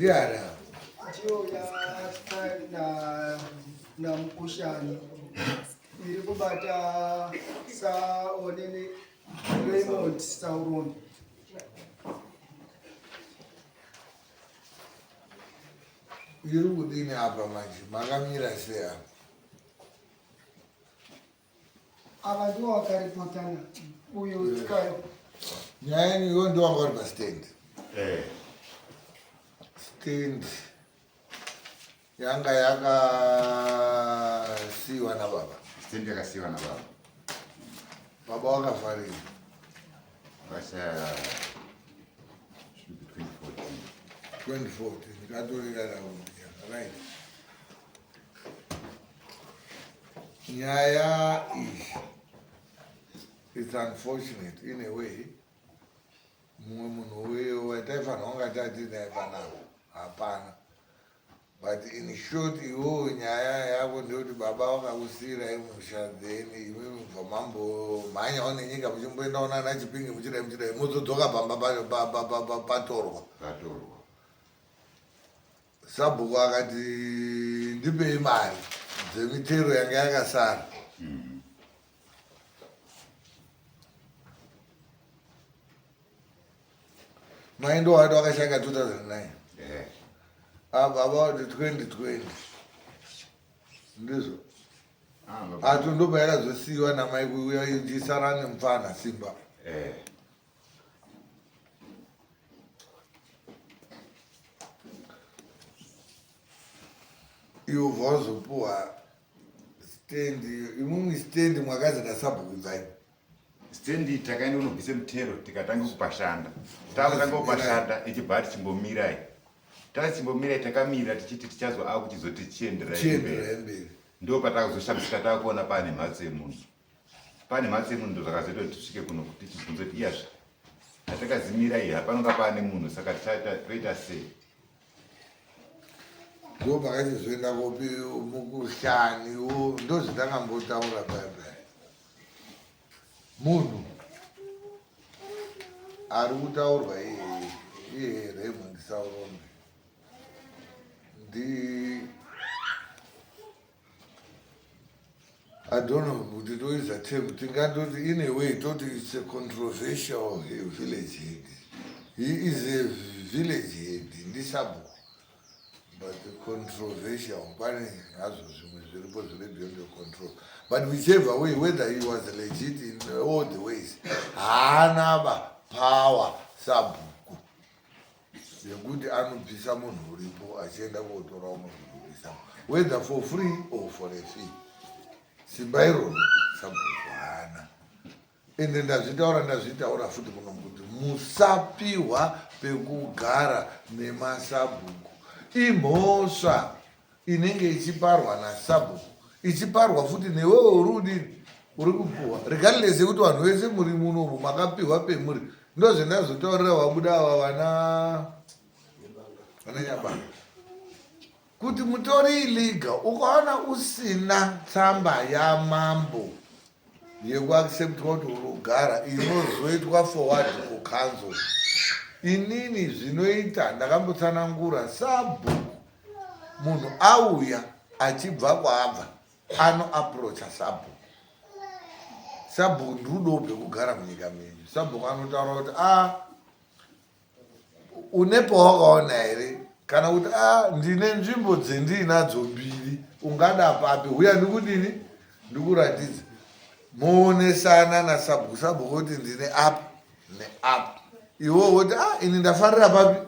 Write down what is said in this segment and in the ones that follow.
Diara. Ndiyo na mkushani iri kubata saonene Raymond Sauron. Iri kudini apa manje makamira sei Ava ndiwo vakaripotana uyo tikayo. nyaya iwe ndo wanga uri pastand stand yanga yakasiyiwa nababa. Stand yakasiyiwa nababa. Baba wakafarira Vasha 2014 ndikatorera raundi right. Nyaya iyi it's unfortunate in a way. Mumwe munhu wataifanira kunga tatinaye panapa hapana, but in short iwowo nyaya yako ndeyekuti baba wakakusiyirai musha then iwe mubva mambomhanyawo nenyika muchimboendawo nana Chipinge muchidai muzodzoka pamba patorwa. Sabhuku akati ndipei mari dzemitero yanga yakasara. Maindo watu wakashaka 2009. Baba wati 2020 ndizo ndo yakazosiyiwa namai kuuya ichisara nemufana Simba. Iwo vazopuwa stand imweni stand mwakazana Sabhuku dzai stendi takaenda unobvise mutero tikatange kupashanda takutanga kupashanda ichibva tichimbomirai tachimbomirai takamira tichiti tichazwa akuchizoti tichienderai mberi ndo patakuzoshamisa takuona pane mhatso yemunhu ndo zvakazoita kuti tisvike kuno kuti tichibvunze kuti iyazva atakazimirai hapanonga pane munhu saka toita sei ndo pakachizoenda kopi mukushaniwo ndo zvitangambotaura paipai. Munhu ari kutaurwa iye Raymond Sauron I don't know kuti toisa term tingatoti in a way toti it's a controversial village head. He is a village head ndisabhuku but controversial pane hazvo zvimwe zviripo zviri beyond your control. But whichever way, whether he was legit in all the ways, haana power Sabhuku yekuti anobvisa munhu uripo achienda kotorawo munhu uribvisa, whether for free or for a fee. Simba iroro Sabhuku haana. Ende ndazvitaura futi muno kuti musapiwa pekugara nemasabhuku. Imhosva inenge ichiparwa naSabhuku ichiparwa futi newewe uri kupuwa regardless yekuti vanhu vese muri munomu makapiwa pemuri. Ndo zvendazotaurira wabuda ava vana Nyabanga kuti mutori iliga ukaona usina tsamba yamambo yekuacceptwa kuti urikugara inozoitwa forward kucouncil. Inini zvinoita ndakambotsanangura Sabhuku munhu auya achibva kwaabva anoaprocha Sabhuku ndirudo pekugara munyika menyu. Sabhuku anotaura kuti une pawakaona here kana kuti ndine nzvimbo dzendinadzo mbiri ungada papi huya ndikudini ndikuratidza moonesana naSabhuku. Sabhuku kuti ndine apa neapa iwo kuti ini ndafarira papi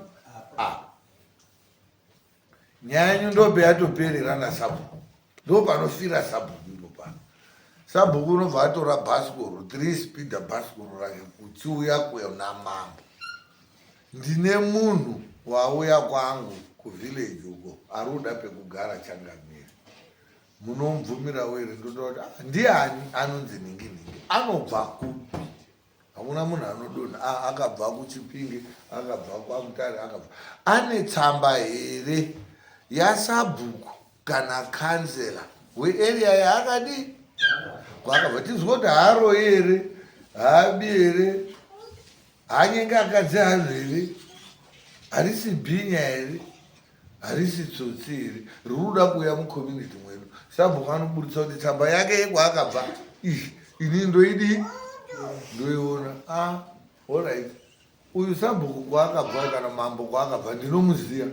nyaya yenyu ndo peyatoperera naSabhuku ndo panofira Sabhuku ndopano. Sabhuku unobva atora bhasikoro 3 speeder bhasikoro rake kuchiuya kuna mambo. Ndine munhu wauya kwangu kuvhileji uko ari kuda pekugara Changamire, munomubvumirawo here? Ndototi ndiani anonzi ninginingi anobva kupi? Hakuna munhu anodonha akabva kuChipinge akabva kwaMutare akabva ane tsamba here yaSabhuku kana kansela wearea yaakadi kwakabva tizwa kuti haro here habi here hanyenge akadzi hano here harisi bhinya here harisi tsotsi iri rikuda kuuya mucommunity mwedu. Sabhuku anoburitsa kuti tsamba yake yekwaakabva ini ndoidi ndoiona. Alright, uyu Sabhuku kwaakabva kana mambo kwaakabva ndinomuziya,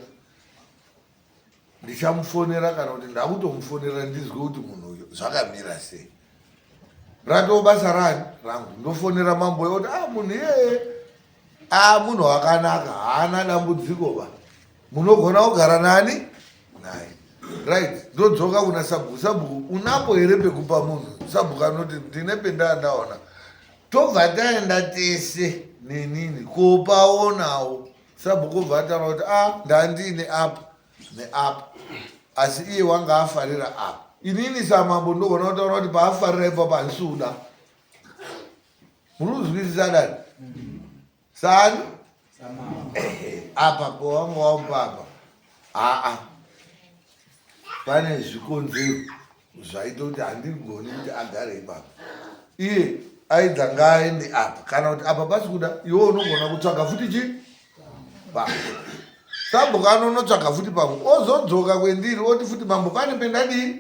ndichamufonera kana kuti ndakutomufonera ndizwe kuti munhu uyu zvakamira sei. Ratoo basa rangu ndofonera mambo yekuti munhu iyeye munhu wakanaka, haana dambudziko ba, munogona kugara nani naye. Right, ndodzoka kuna Sabhuku. Sabhuku, unapo here pekupa munhu? Sabhuku anoti ndine pendandaona. Tobva taenda tese nenini kopaonawo. Sabhuku bva ataura kuti ndandine apa neapa, asi iye wanga afarira apa. Inini samambo ndogona kutaura kuti paafarira ipapo handisuda. Munozwisisa dani? Sani? Apa pawanga wampapa. Pane zvikonzero zvaita kuti handigoni kuti agare ipapo. Iye aidzanga aende apa, kana kuti apa pasi kuda iwe unogona kutsvaga futi chii pamwe. Sabhuku anonotsvaga futi pamwe, ozodzoka kwendiri oti futi mambo pane pendadii.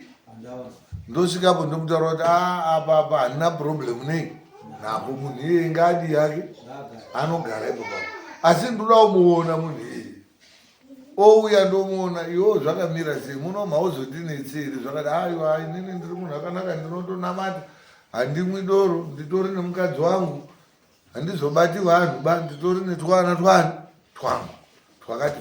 Ndosvikapo ndomutaura kuti apa handina problem nei napo munhu iyeye ngadi yake anogara ipo papo. Asi ndoda kumuona munhu iyeye, ouya ndomuona, iwo zvakamira sei, muno mauzodinetseri zvakati aiwa inini ndiri munhu akanaka, ndinotonamata, handimwi doro, nditori nemukadzi wangu, handizobati vanhu ba, nditori netwana twangu twakati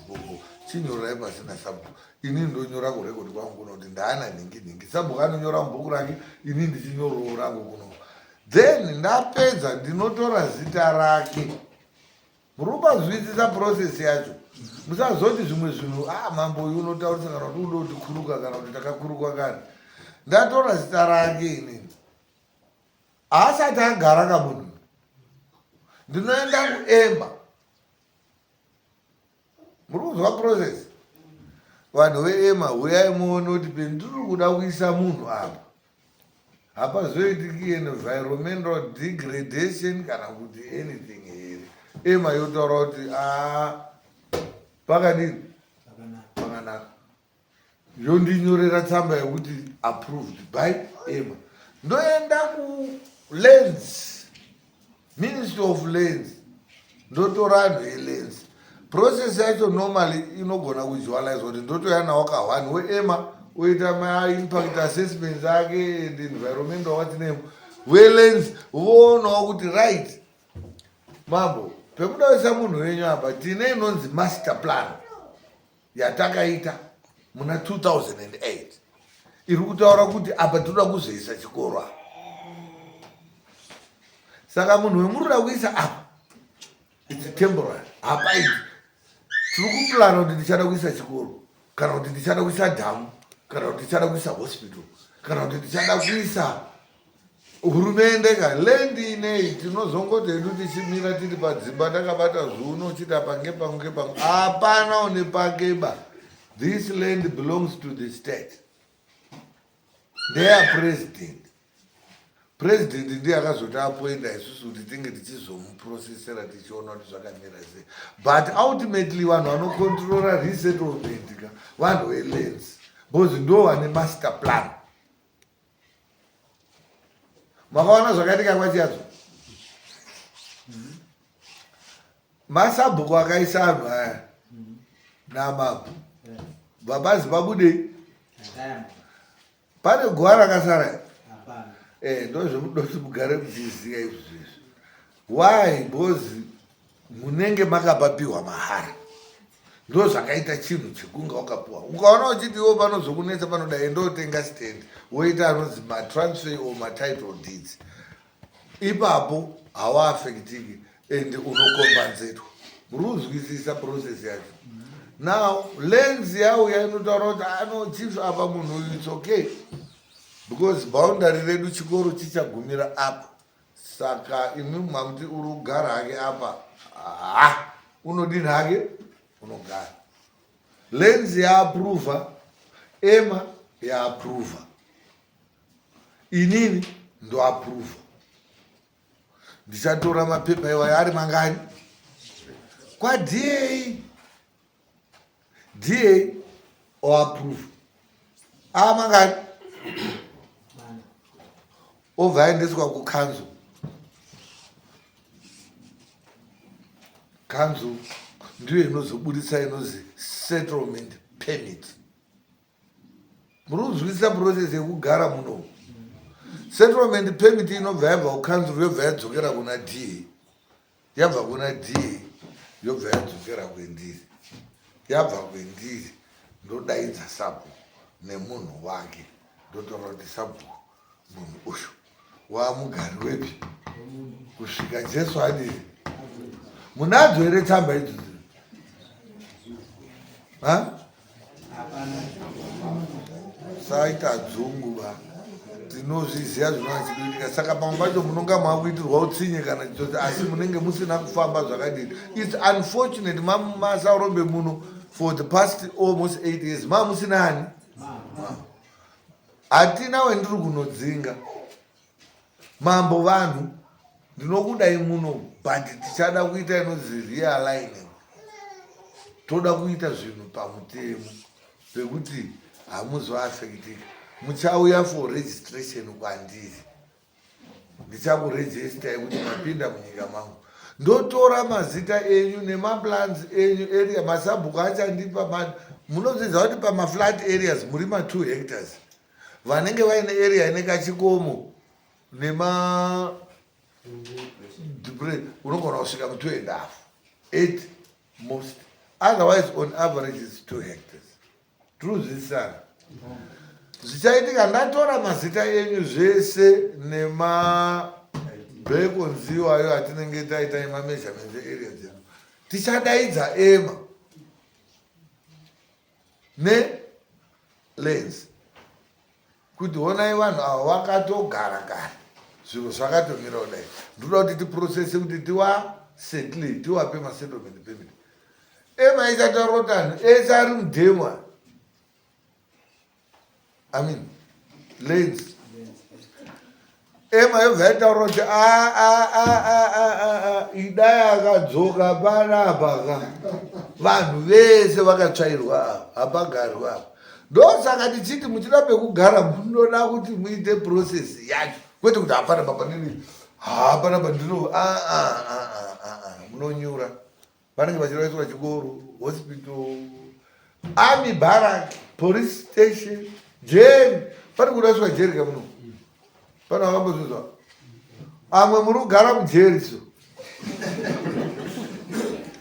bobo chinyorai pasina Sabhuku. Ini ndonyora kurekodi kwangu kuno kuti ndaana ningi. Sabhuku anonyora mubhuku rake, ini ndichinyorawo rangu kuno. Then ndapedza ndinotora zita rake. Murikuzwisisa process yacho. Musazoti zvimwe zvinhu mambo uyu unotaurisa kana kuti unoda kutikuruka kana kuti takakurukwa kare. Ndatora zita rake inini. Asati agara kamunhu. Ndinoenda kuEmba. Murikuzwa process? Vanhu veEmma uyai muone kuti pendiri kuda kuisa munhu apa hapazoitiki environmental degradation kana kuti anything here. Emma yotaura kuti pakadini pakanaka, yondinyorera tsamba yekuti approved by Emma. Ndoenda kuLands, Ministry of Lands, ndotora anhu eLands. Process yacho normally inogona kuvisualize kuti ndotoyanawo ka1 weEmma oita ma-impact assessments ake and environmental wati name weLands voonawo kuti right mambo pekudaisa munhu wenyu apa tine inonzi master plan yatakaita muna 2008 iri kutaura kuti apa tinoda kuzoisa chikoro apa. Saka munhu wemurikuda kuisa apa it's temporary, hapaiti tiri kuplana kuti ndichada kuisa chikoro, kana kuti ndichada kuisa dhamu, kana kuti ndichada kuisa hospital, kana kuti ndichada kuisa hurumende ka land inei tinozongoti hedu tichimira tiri padzimba takabata zviuno chiti apa ngepangu. Hapana une pakeba. This land belongs to the state. Their president ndiye akazoti apoinda isusu kuti tinge tichizomuprocessera tichiona kuti zvakamira sei. But ultimately vanhu vanocontrola resettlement ka vanhu veLands, because ndo vane master plan. Makaona zvakaitika kwachiyadzo. Masabhuku akaisa anhu aya namapu babazi babudei pane guwa rakasara. Ndozvemudoti mugare muchiziva izvi zvizvi. Why? Because munenge makapapiwa mahara. Ndo zvakaita chinhu chekunga wakapiwa. Ukaona uchiti iwo panozokunetsa panoda endotenga stand woita anonzi matransfer or matitle deeds, ipapo hawaafekitiki and unokombanzetwa. Murikuzwisisa process yacho. Now Lands yauya inotaura kuti chief apa munhu uyu it's okay because boundary redu chikoro chichagumira apa. Saka imi mamuti uri kugara hake apa unodini hake unogara. Lands yaapprova, Emma yaapprova, inini ndoapprova. Ndichatora mapepa iwayo ari mangani kwaDA DA or approve. Mangani ovhaendeswa kukanzu kanzu ndiyo inozobudisa inozi settlement permit. Munozwisisa process yekugara muno. Settlement permit inobva yabva kukanzu yobva yadzokera kuna DA, yabva kuna DA yobva yadzokera kwendiri, yabva kwendiri ndodaidza sabhuku nemunhu wake ndotaura kuti sabhuku munhu uyu wamugari wepi kusvika Jesu adii. Munadzo here tsamba idzi? Saita dzungu ba tinozviziva zvinochiitika. Saka pamwe pacho munonga makuitirwa utsinye kana chitoti, asi munenge musina kufamba zvakadini. It's unfortunate masaurombe muno for the past almost 8 years musina hani. Hatina wendiri kunodzinga mambo vanhu ndinokudai muno, but tichada kuita inozi realigning. Toda kuita zvinhu pamutemo pekuti hamuzoafekitika. Muchauya for registration kwandiri, ndichakuregistai kuti mapinda munyika mangu, ndotora mazita enyu nemaplans enyu area. Masabhuku achandipa. Munozvidza kuti pamaflat areas muri ma2 hectares. Vanenge vaine area ine kachikomo nema unogona kusvika mu2.5 8 most, otherwise on average is 2 hectares. Tirikuzwisisana? Zvichaitika ndatora mazita enyu zvese nemabhekonziwayo atinenge taita mameasurements area dzedu, tichadaidza ema nelens kuti honai vanhu ava vakatogara kare, zvinhu zvakatomira kudai. Ndoda kuti tiprocesse kuti tiwasettle, tiwape masettlement permit. Ema ichataura kuti anhu ese ari mudhemwa, lens ema yobva yataura kuti idai akadzoka panapa vanhu vese vakatsvairwa hapagarwa apa. Ndosaka tichiti muchida pekugara munoda kuti muite process yacho, kwete kuti hapana baba nini hapana bandino munonyura. Vanenge vachiraiswa chikoro, hospital, army barrack, police station, jail. Pane kuraiswa jeri kamuno, pane vakambozvizwa amwe muri kugara mujeri. So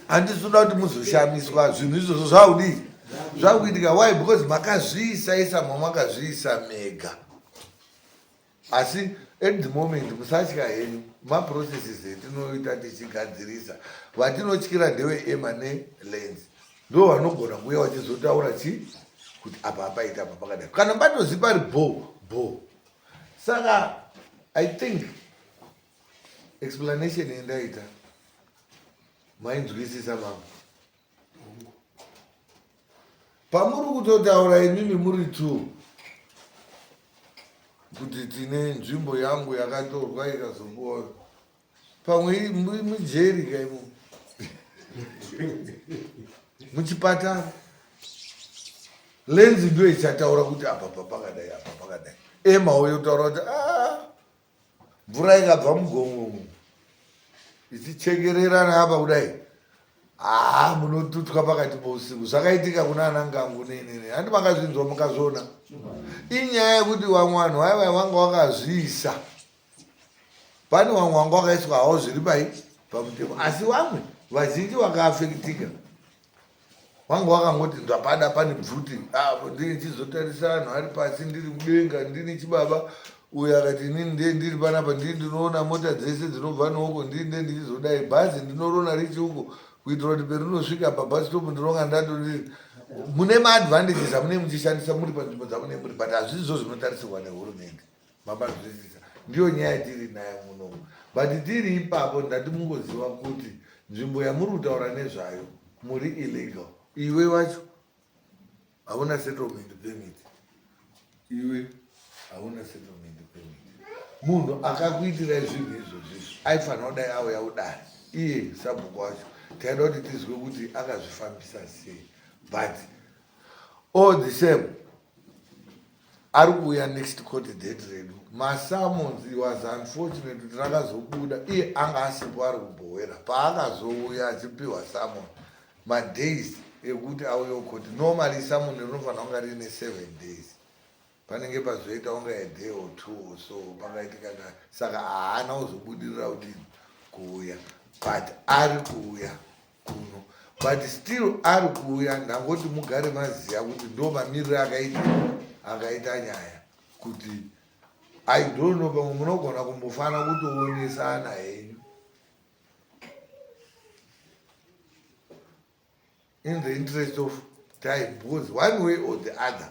handisuda kuti muzoshamiswa zvinhu izvozvo zvaudii zvakuitika. Why? Because makazviisa mamakazviisa mega. Asi at the moment musatya henyu maprocesses etinoita tichigadzirisa. Vatinotyira ndewe ema nelens, ndo vanogona kuuya vachizotaura kuti apa paita apa pakadai, kana patozi pari bo. Saka I think explanation yendaita mainzwisisa mambo. Pamuri kutotaura imimi muri 2 kuti tine nzvimbo yangu yakatorwa ikazopuwa pamwe mujeri kaimo muchipatara. Lenzi ndio ichataura kuti apa pakadai apa pakadai. Ema uyo taura kuti mvura ikabva mugomo ichichekererana apa kudai, munotutwa pakati pousiku. Zvakaitika kuna anangangu nini, handi makazvinzwa mukazviona. Inyaya yekuti vamwe vanhu vaiva vanga vakazviisa, pane vamwe vanga vakaiswa hawo zviri pamutemo, asi vamwe vazhinji vakaafekitika. Vanga vakangoti ndapada pane bvuti, ndini chizotarisa vanhu ari pasi ndiri mudenga, ndini chibaba uyo akati inini ndiri panapa, ndiri ndinoona mota dzese dzinobva noko, ndiri ndichizodai bhazi ndinorona richi uko, kuitira kuti perinosvika pabus stop ndinonga ndatodii. Mune maadvantages amune muchishandisa muri panzvimbo dzamune muri, but hazvizvo zvinotarisirwa nehurumende. Mabazvisisa ndiyo nyaya tiri nayo munomu. But tiri ipapo ndati mungoziva kuti nzvimbo yamuri kutaura nezvayo muri illegal. Iwe wacho hauna settlement permit, iwe hauna settlement permit. Munhu akakuitira zvinhu izvozvo aifanira kudai auya udari iye sabhuku wacho, taida kuti tizwe kuti akazvifambisa sei. But all the same ari kuuya next court date redu. Masamons was unfortunate kuti rakazobuda iye anga asipo ari kubhowera paakazouya achipiwa samon madays ekuti auye koti. Normally samon rinofanira kunga rine 7 days, panenge pazoita kunga a day or 2 or so pakaitika saka haana kuzobudirira kuti kuuya, but ari kuuya kuno, but still ari kuuya. Ndangoti mugare maziya kuti ndo mamiriro akaita nyaya kuti I don't know, pamwe munogona kumbofana kutoonesana henyu in the interest of time, because one way or the other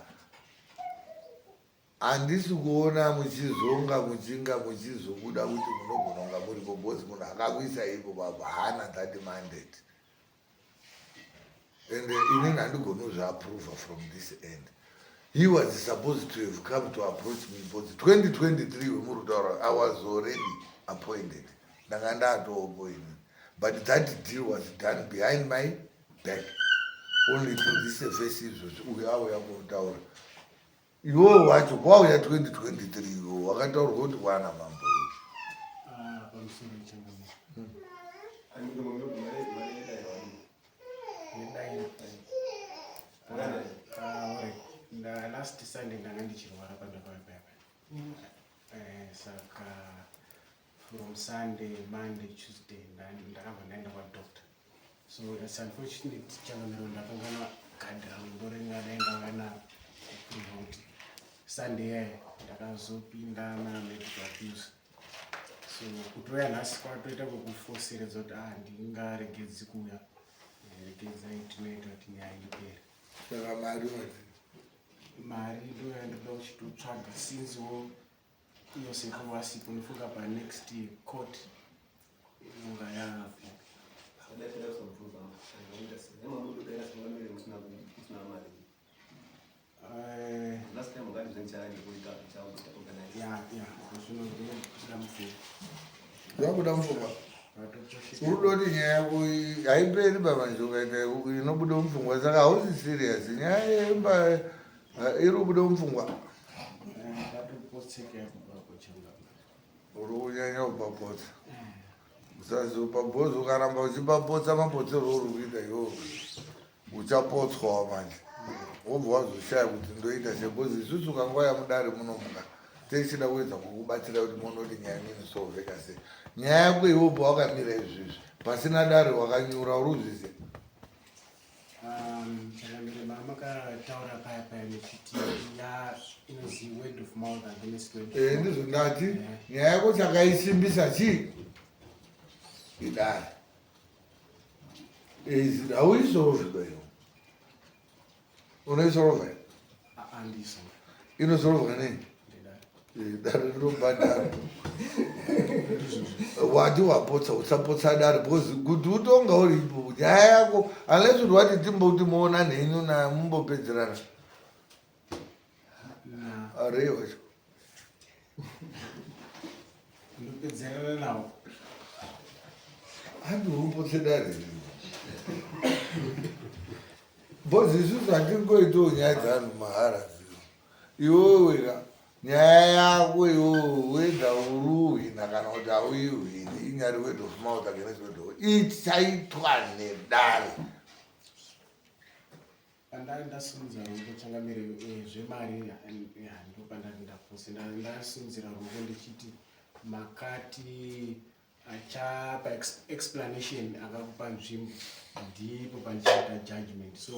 handisi kuona muchizonga muchinga muchizobuda kuti munogona kunga muripo, because munhu akakuisa ipo baba haana that mandate, and inini handigoni kuzviapprova from this end. He was supposed to have come to approach me, but 2023 I was already appointed. But that deal was done behind my back. Only to this faces we are about our. You watch wow 2023 you wakataura kuti wana mambo. Last Sunday ndanga ndichirwara pandakauya saka from Sunday, Monday, Tuesday ndakabva ndaenda kwadoctor. So it's unfortunate chakamiro ndakangana kadhi rangu ndorenga daenda vana kuprova kuti Sunday yayo ndakazopinda medical abuse. So kutoya nhasi kwatoita kwekufoseredza kuti ndingaregedzi kuuya, regedzai tinoita kuti nyaya ipere. Saka mari ndoyandoda kuchitotsvaga sinziwo yose kuvasipo ndofunga panext court inonga yapo. zvakuda mupfungwa urudoti nyaya yako haiperi babanjokaita inobuda mupfungwa, saka hausi serious nyaya yemba iri kubuda mupfungwa. Uri kunyanya kupapotsa, usazopapotsa. Ukaramba uchipapotsa mapotserwo uri kuita iwowo uchapotswawo manje, wobva wazoshaya kuti ndoita sekozi isusu ukangwaya mudare munomuka tichida kuedza kukubatsira kuti munoti nyaya minisovheka sei. Nyaya yako iwobva wakamira izvizvi pasina dare wakanyura, uri kuzviziva. Chakamire makataura paya paya nechiti inozi word of mouth against word. Ndizvo ndati nyaya yako chakaisimbisa chii idare hauisolve kwayo. Unoisolva Andiso inosolvwa nei? Dare rinobhadhara. Wati wapotsa usapotsa dare because kuti utonga uripo nyaya yako unless kuti wati timboti muona nhenyu namumbopedzerana arewacho ndopedzerana nawo handiumbotse dare because isusu hatingoitawo nyaya dzeanhu mahara zio. Iwoweka nyaya yako iwowo wedha uruhwina kana kuti hauihwini inyari word of mouth against word of ichaitwa nedare. Pandasunzira ruoko Changamire zvemari ndopandati ndaposa ndasunzira ruoko ndichiti makati achapa explanation akakupa nzvimbo ndipo pandichaita judgment. So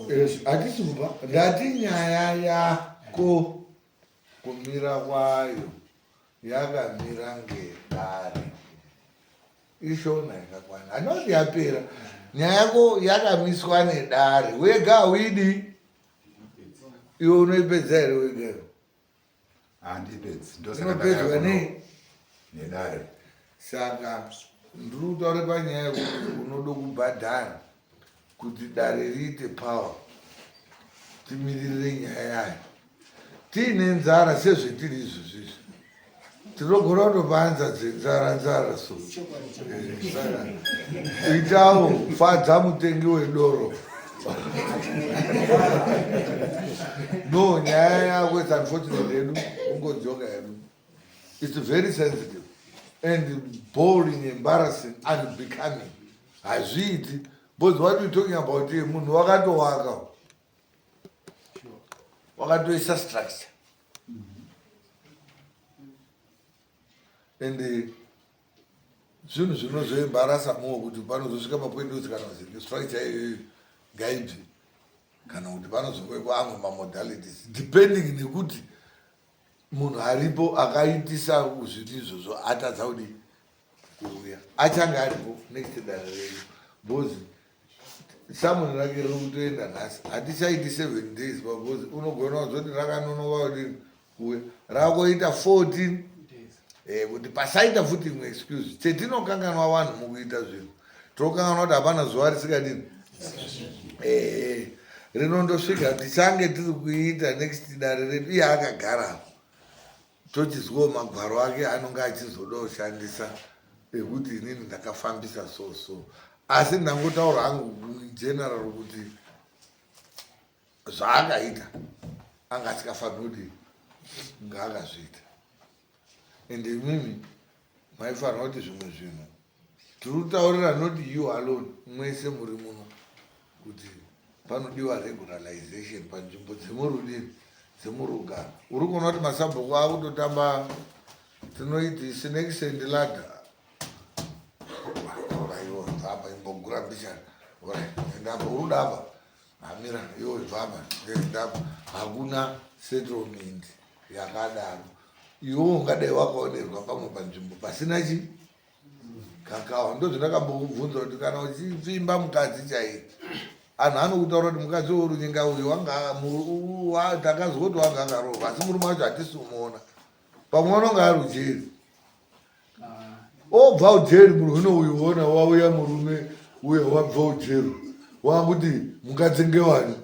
hatisimupa ndati nyaya yako kumira kwayo yakamira ngedare ishona yakakwana hanoti yapera. Nyaya yako yakamiswa nedare wega hauidi iwe unoipedza here wega? handipedzi inopedzwa nei nedare. Saka ndiri kutaura panyaya yekuti unoda kubhadhara kuti dare riite power timiririre nyaya yayo tiine nzara sezvetiri izvozvizvi tinogona kutopanza dzenzara so itawo fadza mutengi wedoro No, nyaya yako is unfortunately hedu ungodzoka hedu. It's very sensitive and boring, embarrassing, unbecoming. Hazviiti. But what we're talking about here, munhu wakatowaka. Wakatoisa structure. And zvinhu zvinozoembarasa more kuti panozosvika mapoint oti kana structure iyoyo ngaibve kana kuti panozovekwa amwe mamodalities depending nekuti munhu aripo akaitisa zvinhu izvozvo atadza kuti kuuya achange aripo next dare redu because samuni rake riri kutoenda nhasi hatichaiti 7 days because unogona kuzoti rakanonoka kudini kuuya rakoita 14 kuti pasaita futi imwe excuse chetinokanganwa vanhu mukuita zvinhu tokanganwa kuti hapana zuva risikadini rinondosvika tichange tiri kuita next dare redu iye akagara tochizwawo magwaro ake anonge achizoda kushandisa ekuti inini ndakafambisa so asi ndangotaura hangu general kuti zvaakaita anga asikafaniri kuti ngaakazviita and imimi maifanira kuti zvimwe zvinhu tiri kutaurira not you alone mwese muri muno kuti panodiwa regularization panzvimbo dzemurudini dzemurugano uri kuona kuti masabhuku akutotamba tinoiti snakes and ladder apa imbogura mbishana ndapa uruda apa hamira iwo baba ndapa hakuna settlement yakadaro iwo ungadai wakaonerwa pamwe panzvimbo pasina chi kakawa ndo zvandakambokubvunza kuti kana uchipfimba mukadzi chaiye anhu anokutaura kuti mukadzi worunyinga uyu takazwa kuti wanga akarohwa asi murume wacho hatisi kumuona pamwe unonge ari ujeri obva ujeri murume uyu ona wauya murume uyo wabva ujeri wakuti mukadzi ngewani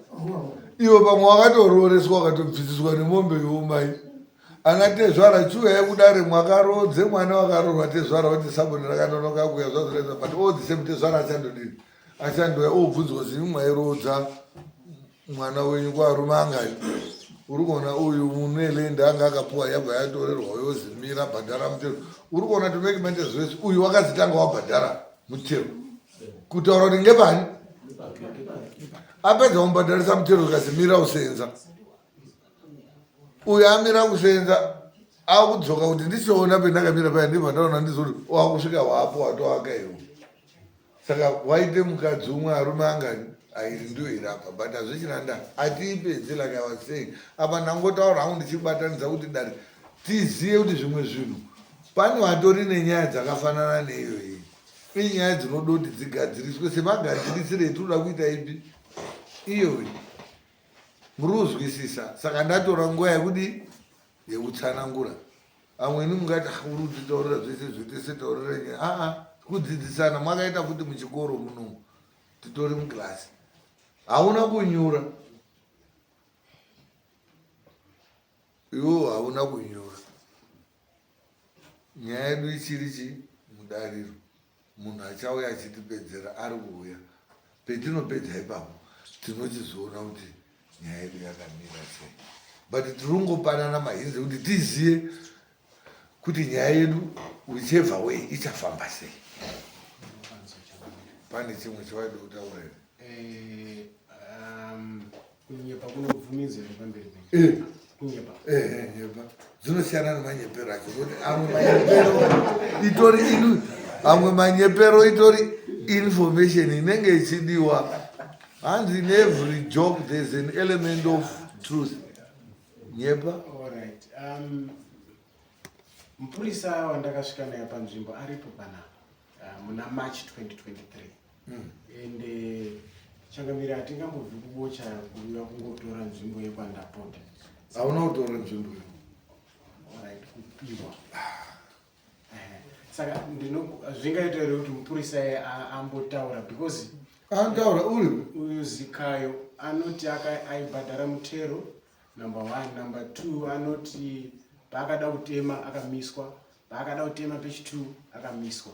iwe pamwe wakatororeswa wakatobvisiswa nemombe yeumai ana tezvara chiuya kudare mwakarodze mwana wakarorwa tezvara kuti sabuni rakanonoka kuya zvazoreza but odzise mutezvara achandodini achandoya obvunzwa zini mwairodza mwana wenyu kwarume angani uri kuona uyu munelende anga akapuwa yabva yatorerwa yozimira bhadhara mutero uri kuona tomekimende zvese uyu wakazitanga wabhadhara mutero kutaura kuti ngepani apedza mubhadharisa mutero ukazimira usenza uyu amira kusenza akudzoka kuti ndichiona pendakamira paya ndibva ndaona ndizoti wakusvika wapo watowaka iwo saka waite mukadzi umwe arume angani airi ndiyo irapa but hazvichiranda hatiipedzi like I was saying apa ndangotaura hangu ndichibatanidza kuti dare tizive kuti zvimwe zvinhu pane vatori nenyaya dzakafanana neiyo iyi inyaya dzinoda kuti dzigadziriswe semagadzirisire etinoda kuita ipi iyoyi muri kuzwisisa saka ndatora nguva yekudi yekutsanangura amweni mungati uri kutitaurira zvese zvotese taurira nyaya kudzidzisana mwakaita futi muchikoro muno titori mukilasi hauna kunyura iwo hauna kunyura nyaya yedu ichiri chi mudariro munhu achauya achitipedzera ari kuuya petinopedza ipapo tinochizoona kuti nyaya yedu yakamira sei but tirongopanana mahinzi kuti tizive kuti nyaya yedu whichever way ichafamba sei pane chimwe chawaida kutaura here kunyepa kunobvumidzira pamberi kunyepa nyepa dzinosiyana nemanyepero acho kuti amwe manyepero itori amwe manyepero itori information inenge ichidiwa hanzi in every job there's an element of truth nyepa alright mupurisa wandakasvika naye panzvimbo aripo pana muna March 2023 and changamira hatingambobvi kubocha kuuya kungotora nzvimbo yekwandapota hauna kutora nzvimbo alright kupiwa saka zvingaita here kuti mupurisa ambotaura because antaura uri uyu zikayo anoti aibhadhara mutero number 1 number 2 anoti paakada kutema akamiswa paakada kutema pechi2 akamiswa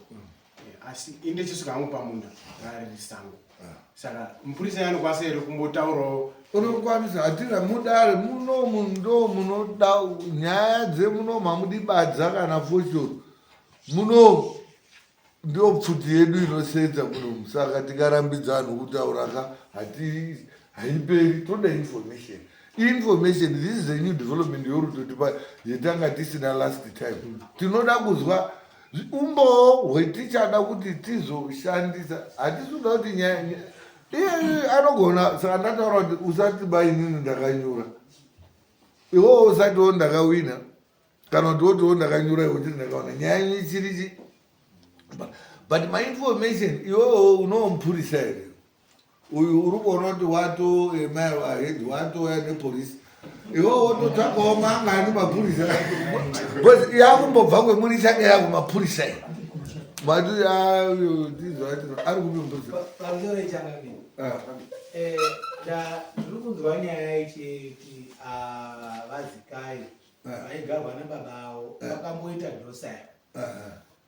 asi inde chisvika hangu pamunda rari risango saka mupurisa yanokwanisa here kumbotaurawo unokwanisa hatina mudare munomu ndo munoda nyaya dzemunomu hamudibadza kana foshoro munomu ndio pfuti yedu inosenza munomu saka tikarambidzwa vanhu kutaura haiperi toda information. This is a new development yorutotipa yetanga tisina last time. Tinoda kuzwa umbo hwetichada kuti tizoshandisa hatisuda kuti anogona saka ndataura kuti usati bainini ndakanyura iwowo usatiwo ndakawina kana kuti wotiwo ndakanyura iwo tiri ndakaona nyaya ichirichi but my information iwowo unomupurisa here uyu uri kuona kuti wato emahed watoya nepolisi iwowo wototsvakawo mangani mapurisa bcause yakumbobva kwemuri chake yako mapurisa mati ari kupi mupurisa pamusoro ichangamini ndiri kunzwa nyaya ichiti vazikai vaigarwa nababa avo vakamboita dhosari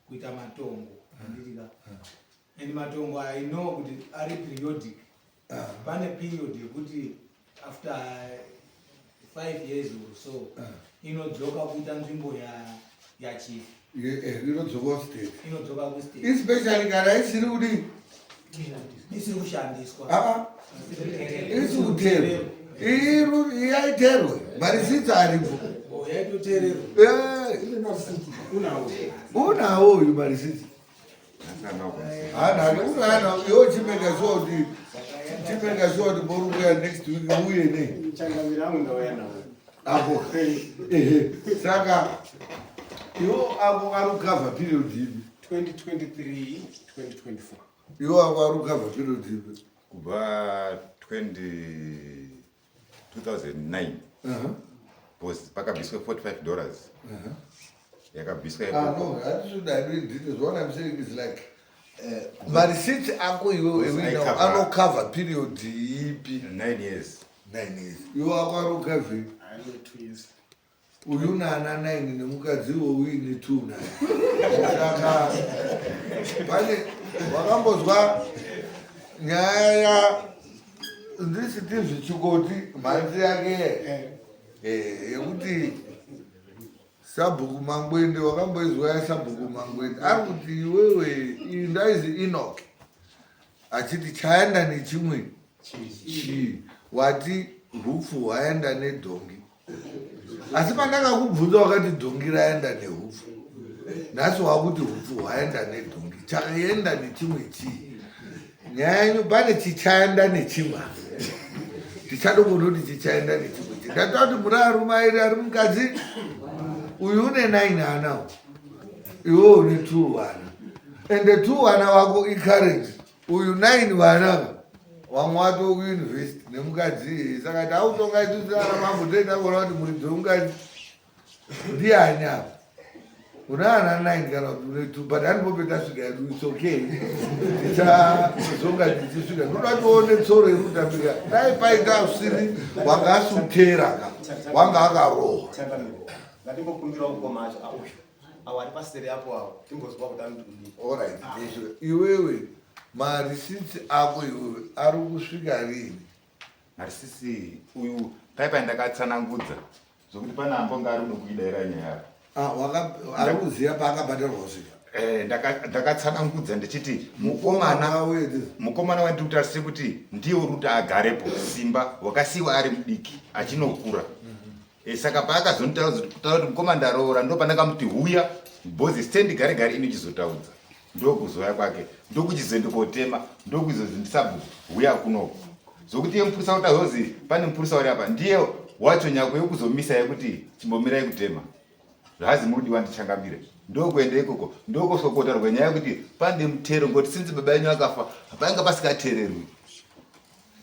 kuita matongo anditika and matongo I know kuti ari periodic pane period yekuti after 5 years or so inodzoka kuita nzvimbo yachief inodzoka state inodzoka kustate especially kana isiri kudi isiri kushandiswa isi kuterwa yaiterwe marisitsi aripo yaitotererwa unawo uyu marisitsi hana iwo chimeka sure kuti muri kuya next week uye nei apo saka iwo ako ari kukavha period ipi 2023-2024 iwo ako ari kukavha period ipi kubva 2009 because pakabviswe $45 yakabviswa no hatisuda details what I'm saying is like marisiti ako iwe anokavha period ipi 9 years iwo ako ari kukavhei uyu nana 9 nemukadzi wouine 2 saka pane wakambozwa nyaya ndisiti zvichikoti mhanzi yake yekuti sabhuku mangwende wakamboizwa yasabhuku mangwende ari kuti iwewe ndaizi Enoch achiti chaenda nechimwe chii wati hupfu hwaenda nedhongi asi pandakakubvunza wakati dhongi raenda nehupfu nhasi wakuti hupfu hwaenda nedhongi chakaenda nechimwe chii nyaya yenyu pane chichaenda nechimwe tichada kuona kuti chichaenda nechimwe chii ndatoa kuti muri arume airi ari mukadzi uyu une 9 hanawo iwo une 2 hana ende 2 hana wako icarrage uyu 9 hwanaka wamwe wato kuuniversity nemukadzi saka ti autongaitutirana mambotoenda kuona kuti muri dzeungati ndiani apa una hana 9 kana kuti une 2 but handipope tasvika yedu its okay tichazonga tichisvika ndoda tione tsoro irikutambika dai paita usiri wanga asutera wanga akarohwa ndatimbokundirawo ngoma acho auyo awo ari paseri apo awo timbozwa kuti anodii alright iwewe marisitsi ako iwewe ari kusvika rini marisitsi uyu paipai ndakatsanangudza zvokuti pane ambonga ari unokuidaira nyaya ari kuziva paakabhatarwa kusvika ndakatsanangudza ndichiti mukomana wandiri kutarisire kuti ndiye uri kuti agarepo simba wakasiyiwa ari mudiki achinokura saka paakazonitaura kuti mukomana ndaroora ndo pandakamuti huya bhozi stendi gare gare inochizotaudza ndokuzoya kwake ndokuchizondokotema ndokuzozi ndisabhuku huya kunoko zvokuti iye mupurisa utazozi pane mupurisa uri apa ndiye wacho nyako yekuzomisa yekuti chimbomirai kutema zvazi murudiwa ndichangamire ndokuenda ikoko ndokusokotarwa nyaya yekuti pane mutero ngoti sinzi baba yenyu akafa painga pasikatererwi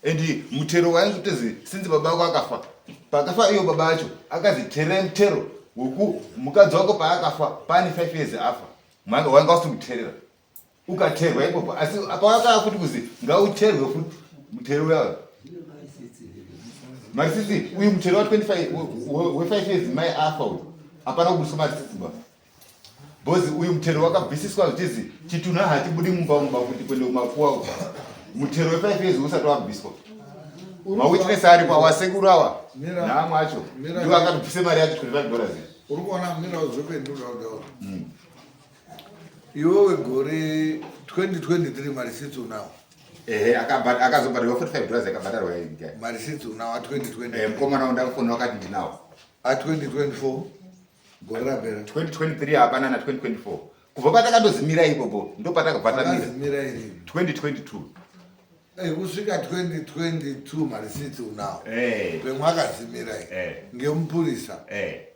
endi mutero waingutezi sinzi baba ako akafa pakafa iyo baba acho akaziterera mutero woku mukadzi wako paakafa pane 5 years afa wanga usikuterera ukaterwa ipopo asi pawakava futi kuzi ngauterwe futi mutero yawo marisitsi uyu mutero we5 years mai afa uyu hapana kubudiswa marisitsi ba bhozi uyu mutero wakabvisiswa zvichizi chitunha hatibudi mumba kuti kwende kumakuwa mutero we5 years usati wabviswa mawitness aripo awasekuru awa naamwe acho ndiwo akatobvise mari yacho $25. Uri kuona mira uzopendura kutaura iwewe gore 2023 mari 6 unawo akazobhadharwa $45 akabhadharwa mari 6 unawo a2020 mukomana wandakufona wakati ndinawo a2024 gore rapera 2023 hapana na 2024 kubva patakandozimira ipopo ndopatakabhadhamira iri 2022 kusvika 2022 mari 6 unawo pemwakazimira ngemupurisa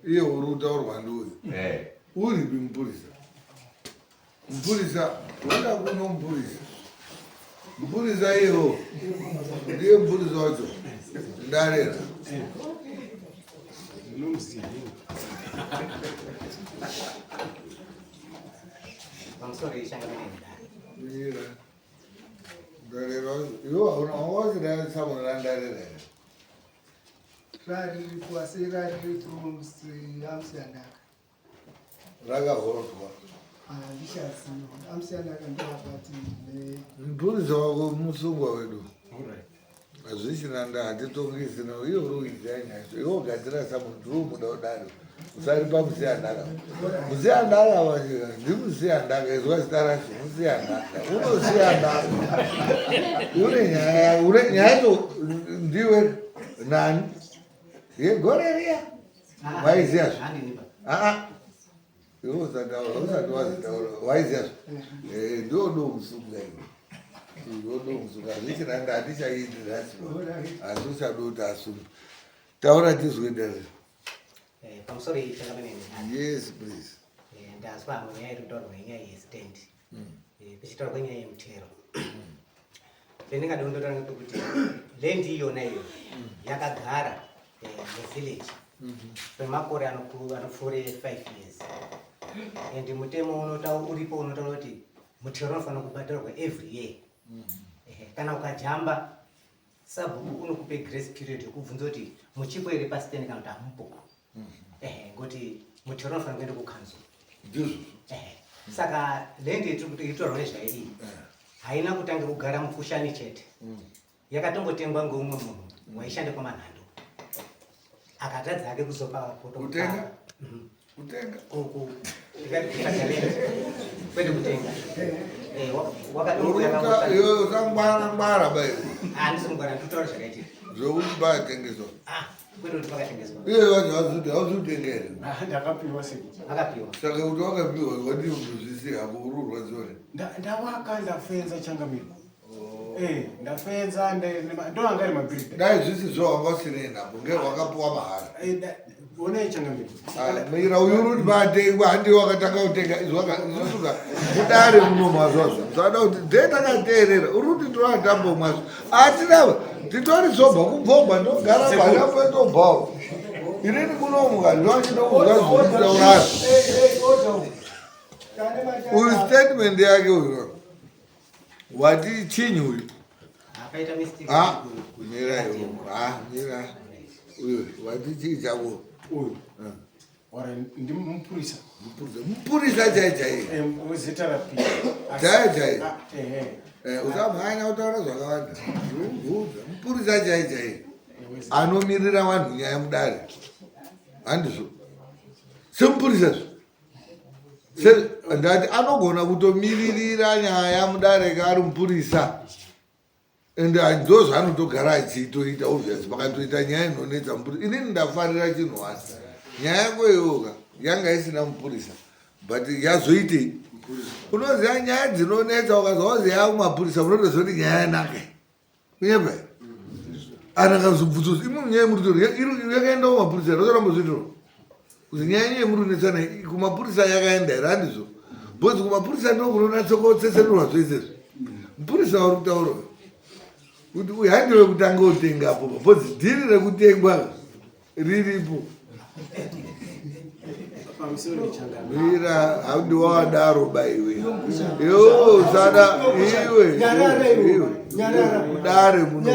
iye uri kutaurwa ndiuyu uripi mupurisa wenda kuno mupurisa iyewo ndiye mupurisa wacho ndarera ndarera iwo awazira samunira ndarera rariripo asi rariripo amusiyandaka rakahorwa andishaziva amusiyandaka ndovakati mupurisa wako musungwa wedu hazvichina nda hatitongisina iye uri kuidzanyasho iwe ugadzira samunhu muda udaro usari pamusiyandaka musiyandaka vachika ndimusiyandaka izwa zita racho musiyandaka unosiyandaka une nyaya yacho ndiwe nani yegore riya waiziyazvo iwe usati wazitaura waiziyazvo ndodomusunga ndodomusunga hazvichina nda hatichaiti rasio asi uchadoti asunga taura tizwendere. Pamusoro yechakamenene. Yes, please. Ndazwa nyaya iri kutaurwa nyaya yestand. Pichitaurwa nyaya yemutero. Pendingada kundotaura kuti land iyona iyo yakagara muvillage kwemakore anopfuure 5 years. And mutemo uripo unotaura kuti mutero unofanira kubhadharwa every year. Kana ukajamba sabhuku unokupe grace period yekubvunza kuti muchipo ere pastand kana kuti hamupo. Ngoti mutero unofanira kuenda kukanzuru. Saka land yetitorwa nezvairi haina kutanga kugara mukushani chete. Yakatombotengwa ngeumwe munhu waishanda kwamanhando. Akatadza hake kuzopa kutenga kwete kutenga. Wakangwara bai. Handisingwara nditaura zvakaitika. Zvokuti batengeswa. Kwete kuti pakatengeswa. Iye vanhu hauzvitengere. Ndakapiwa sei? Akapiwa. Saka kuti wakapiwa wadi kuzvisi hako ururwa dzore. Ndavaka ndafenza changamiro. Ndafenza ndovanga ari mabhiridha. Dai zvisi zvo wanga usine nhambo ngewakapiwa mahara. Onai changamiro. Mira uyuruti batengwa handi wakatanga kutenga izvosuka kudare muno mazvazvo. Zvada kuti ndetakateerera uruti ndoatambo mwazvo. Atina titori zobva kubvomba ndogara bana petobvawo. Irini kunomuka ndovachinokugazoitaurari. Uyu statement yake uyu wati chinyi uyu mira mira uyu wati chii chako uyu ndimupurisa mupurisa chaichaiye wezita rapii chaichaiye usamhanya kutaura zvakawanda mupurisa chaichaiye anomirira vanhu nyaya mudare handizvo semupurisazvo ndati anogona kutomiririra nyaya mudareka ari mupurisa ende ndo zvaanotogara achitoita obviously pakatoita nyaya inonetsa mupurisa inini ndafarira chinhu wasi nyaya yako iyoka yanga isina mupurisa but yazoitei unoziva nyaya dzinonetsa ukazowaziya kumapurisa unotozoti nyaya yanake kunyepa anakazobvutsozi imo nyaya yemuritori yakaenda kumapurisa rotorambozvitoro kuti nyaya yenyu yemurunetsana kumapurisa yakaenda here handizvo bhozi kumapurisa ndokunonatsokotsesendurwa zvoizezvo mupurisa uri kutaura kuti uyu handiwe kutanga utengapo bhozi dhiri rekutengwa riripo mira handiwawadaro baiwe yo sada iwe mudare muno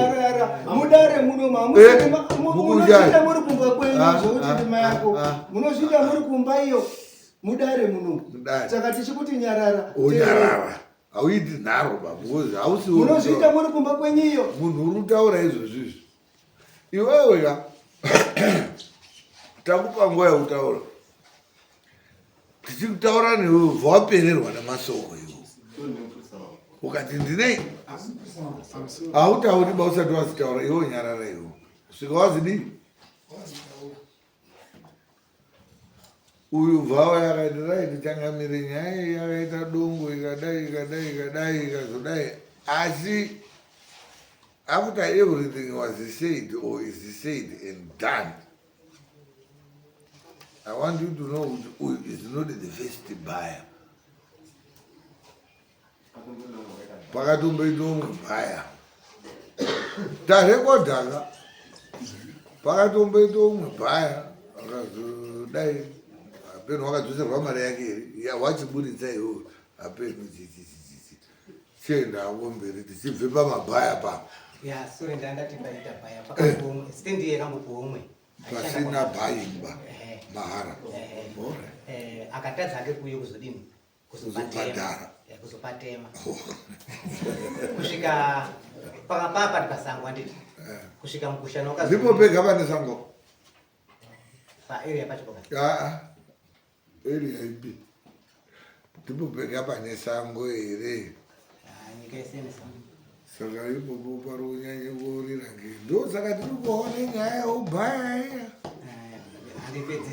munozvida muri kumba iyo mudare muno saka tichikuti nyarara hauiti nharo babukozi hausi munozviita muri kumba kwenyiyo munhu uri kutaura izvozvizvi iwewe ka takupa nguva yekutaura tichikutaura newe ubva wapererwa nemasoko iwo ukati ndinei hautauri ba usati wazitaura iwo nyarara iwo svika wazidii uyu bvawo yakati raiti tangamire nyaya yakaita dongo ikadai ikazodai asi after everything was said or is said and done, I want you to know who is not the first buyer. Pakatomboita umwe buyer tarekodhaka pakatomboita umwe buyer akazodai apeno wakadzoserwa mari yake wachiburitsa iwo apeno chienda ako mberi tichibve pamabhaya papo sore ndandati paita bhaya pakapomwe stendi yekambopoumwe pasina bhayimba mahara akatadza ake kuye kuzodini kuzobhadhara kuzopatema kusvika pakapapa tikasangwa nditi kusvika mukushana ndipo pega pane sango paarea pachipoka area ipi ndipo pega pane sango here nyika yesenesango saka ipopo pari kunyanye kuorera ndo saka tiri kuona nyaya yeubhaya iya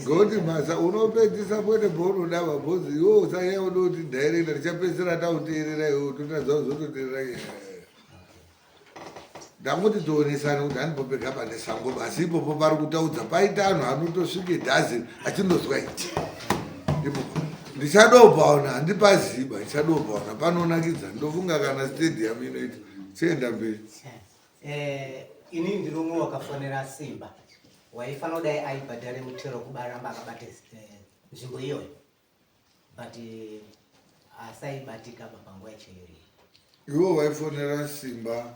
ngekuti masa unopedzisa pwete paunoda mabhozi iwo usanya unoti dhairekta tichapedzisira tauteerera iwo totadza kuzototeerera ndamuti toonesane kuti handipopega pane sango basi ipopo pari kutaudza paita anhu anotosvike dhazini achinozwa iti ipopo ndichadobvaona handipaziba ndichadobvaona panonakidza ndofunga kana stadium inoita chienda mberi ini ndinomwe wakafonera Simba waifanira kudai aibhadhare mutero kubaramba akabate nzvimbo iyoyo but asaibatika panguva yacheiri. Iwo waifonera Simba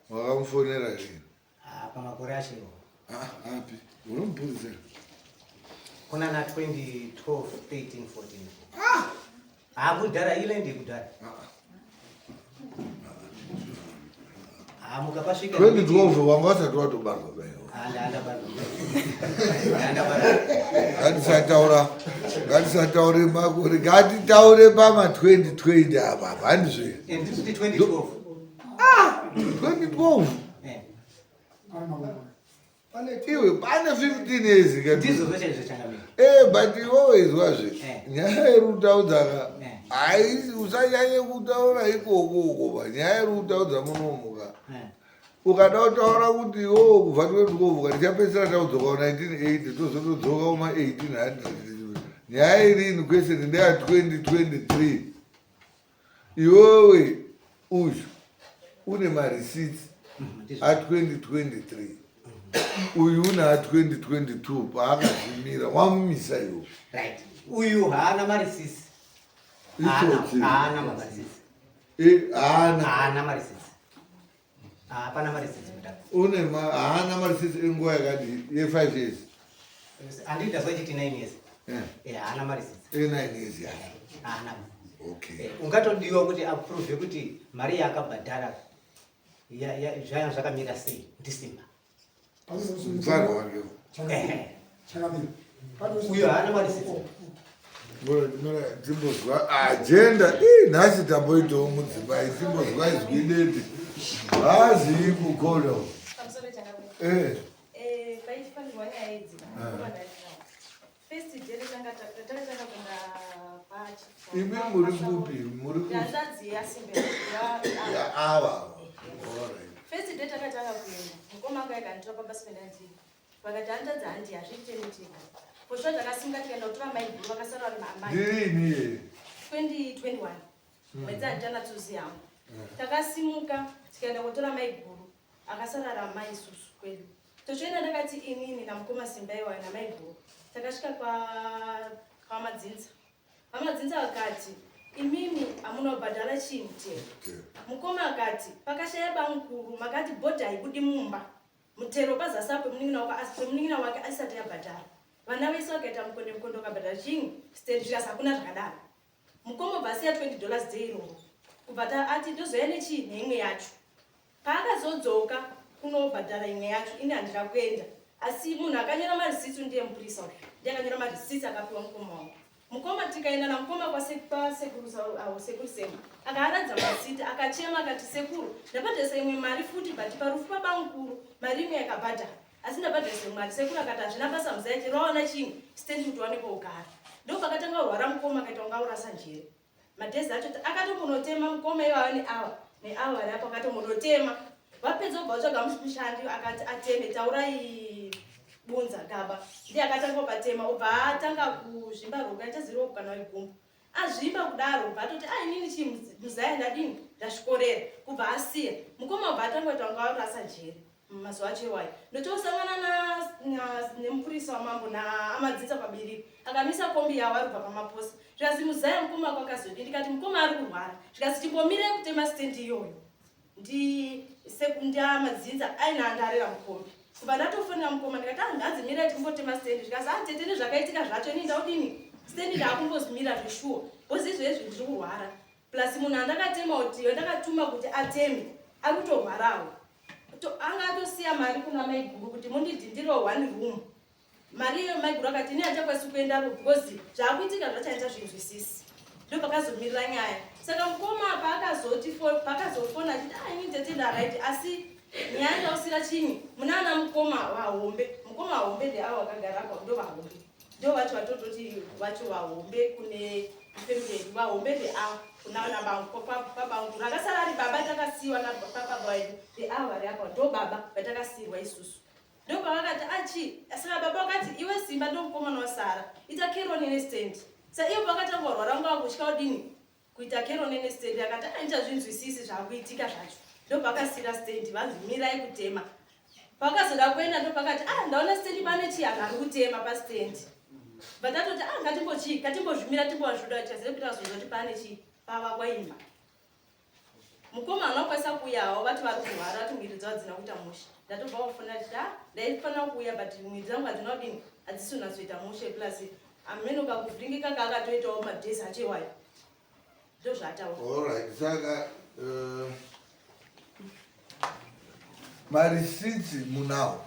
wakamufonera rini? Pamakore achewo. Api unomupurisa kuna na 2012 13 14 kudhara ile ndi kudhara mukapasvika 2012 wanga wasati watobarwa bayo. Ngatisataure makore, ngatitaure pama 2020 apa handizve 2012 2012 iwe pane 15 years ndizo zveshe zvichangamira but iwewe izwazve nyaya yerutaudza haisi usanyanye kutaura ikoko nyaya yerutaudza munomuka ukada kutaura kuti kubva 2012 tichapedzisira taudzoka 1980 tozotodzoka kuma 1800 nyaya irini question ndeya 2023 iwewe uyu une mareceipts a2023 uyu una 2022 paakazvimira wamumisa iwo right uyu haana marisisi haana marisisi haana marisisi hapana marisisi une haana marisisi enguva yakati ye5 years handida zochiti 9 years haana marisisi 9 years yacho haana okay ungatodiwa kuti aprove kuti mari yaakabhadhara zvaya zvakamira sei ndisimba mfana wake uyo haana marisisi timbozwa agenda nhasi tamboitawo mudzimai timbozwa izwi dete haazii kukoda imi muri kupi muri ava first day takatanga kuenda mukoma anga yakanditora pabasi pendanzini vakati handadza handi hazviitemiteka posva takasimuka tikaenda kutora maibhuru vakasara vari maamai ndirini 2021 mwedzi handitana tsuzi yangu takasimuka tikaenda kutora maibhuru akasara ari amai isusu kwedu tochoenda ndakati inini namukoma Simbaiwa namaibhuru takasvika kwamadzinza vamadzinza vakati imimi hamuna kubhadhara chinhu tero mukoma akati pakashaya bamukuru makati bhodhi haibudi mumba mutero pazasi apo pemunin'ina wake asati yabhadhara vana vese vakaita mukondo wakabhadhara chinhu stendi zvikasi hakuna zvakadaro mukoma bvasi ya $20 deiroro kubva ati ndozoya nechii neimwe yacho. Paakazodzoka kunobhadhara imwe yacho ini handira kuenda, asi munhu akanyora marisiti ndiye mupurisa uyu, ndiye akanyora marisiti akapiwa mukoma wangu. Mukoma tikaenda namukoma kwasekuru sema akaratidza masiti akachema akati sekuru ndabhadharisa imwe mari futi bhati parufu pabamukuru mari imwe yakabhadhara asi ndabhadharisa imwe mari. Sekuru akati hazvina basa muzaiti raona chinhu stendi kuti wanepo ugara. Ndo pakatanga kurwara mukoma akaita kunga urasa njere. Madhezi acho akatombono mukoma ivava neava vari apo akatombono vapedza kubva vatsvaga mushandi akati ateme taurai bunza gaba ndiye akatanga kupatema ubva atanga kuzvimba roga achaziva kukana igumbu azvimba kudaro ubva atoti inini chi muzaya ndadini ndasvikorera kubva asiya mukoma ubva atanga kuita kunga varasa njere mazuva acho iwayo. Ndotosangana nemupurisa wamambo naamadzidza pabiriri akamisa kombi yavo ari kubva pamaposi zvikazi muzaya mukoma kwakazodii ndikati mukoma ari kurwara zvikazi timbomirei kutema stendi iyoyo ndiamadzinza ainandarera mukombi kubva ndatofonera mukoma ndikati handadzimirai timbotema stendi zvikazi tete nezvakaitika zvacho ini ndaudini stendi ndaakumbozimira zvishuwo bozi izvezvi ndiri kurwara plus munhu andakatema kuti ndakatuma kuti ateme ari kutorwarawo anga atosiya mari kuna maiguru kuti mundidhindirewo 1 room. Mari iyo maiguru akati ini hachakwasi kuendaro because zvaakuitika zvachaita zvinzwisisi. Ndo pakazomirira nyaya. Saka mukoma paakazofona achiti ini tete ndaraiti asi nyaya ndausira chinyi munana mukoma wahombe. Mukoma wahombe ndeavo vakagara apa ndo vahombe. Ndo vacho vatototi vacho vahombe kune family vahombe ndeavo kuna babanguru akasara ari baba takasiyiwa napapa wedu ndeavo vari apa ndo baba vatakasiyirwa isusu. Ndo pavakati achi saka baba vakati iwe simba ndo mukomana wasara ita keroni nestendi. Sa iyo pakatanga kurwara kunga kutya kudini kuita keroni nestendi akati ndichazvinzwisisi zvaakuitika zvacho. Ndo pakasira stendi vanzwimirai kutema. Pakazoda kuenda ndo pakati ndaona stendi pane chiyanhu ari kutema pastendi. Vatatoti ngatimbozvimira timbozvida chazive kuti azozoti pane chii pava kwaima. Mukoma anokwanisa kuuyawo vati vari kurwara vati mwiri dzavo dzina kuita mushe. Ndatobva kufunda kuti ndaifanira kuuya but mwiri dzangu hadzina kudini hadzisi kunazoita mushe plus amenoka kuvhiringika kaakatoitawo madhezi acho iwayo. Ndo zvataura. Alright, saka marisiti munawo.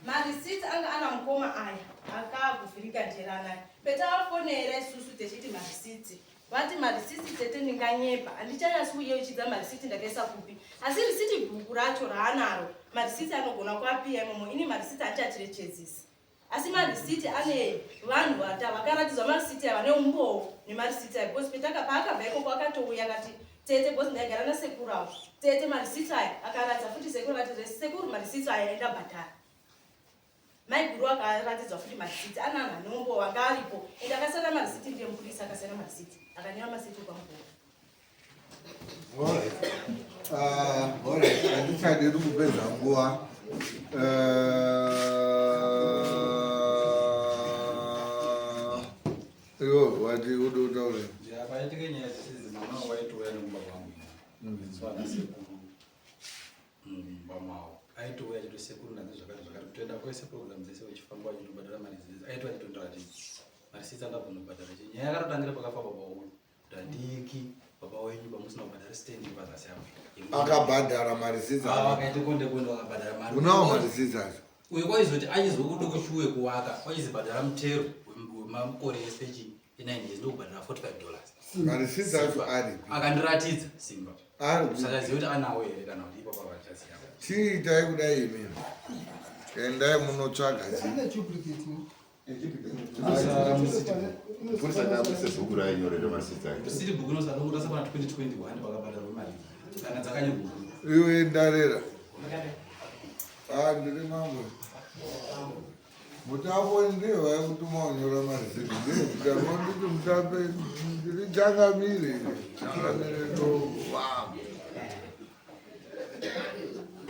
Marisiti anga ana mukoma aya akakuvhirika njera naye. Petaafonera isusu techiti marisiti. Vati marisiti tete ndinganyepa handichanyasi kuyeuchidza marisiti ndakaisa kupi asi risiti bhuku racho raanaro marisiti anogona kuapiya imomo ini marisiti handichacherechedzisi asi marisiti ane vanhu vakaratidzwa marisiti ava neumbowo nemarisiti aya because paakabva ikoko akatouya akati tete because ndaigara nasekuru avo tete marisiti aya akaratidza futi sekuru akati sekuru marisiti aya endabhadhara. Maiguru akaratidzwa futi marisiti ana anhu aneumbowo anga aripo ende akasara marisiti ndiye mupurisa akasara marisiti akanyora masiti pamukuru. Alright, handichadi kupedza nguva. Iwo wati udotaure. Paitika nyaya dzisidzi mama waitouya nemubaba wangu so anasekuru mamawo aitouya chito sekuru nanzi zvakati kutoenda kwese program dzese wechifamba wachitobhadhara mari dzese aitouya chitotaura kuti marisiti angabvunobhadhara chii nyaya yakatotangira pakafa baba wangu kuti handiki baba wenyu pamusina kubhadhara stendi pazasi apo akabhadhara marisiti akaita kondekonde akabhadhara mari unawo marisiti acho uye kwaizoti achizwe kudokoshuwe kuwaka kwachizibhadhara mutero wemakore espechi in 9 years ndokubhadhara $45 marisiti acho ari akandiratidza simba saka zive kuti anawo here kana kuti ipo pavachasiya chiitai kudai imini endai munotsvaga bhuku rainyorera marisiti ake risiti bhuku inosanongorasa pana 2021 pakabhadharwa mari kana dzakanyorwa iwe ndarera ndiri mambo mutapo ndiyo vaikutuma unyora marisiti ndikanditi mutape ndiri changamire changamire ndo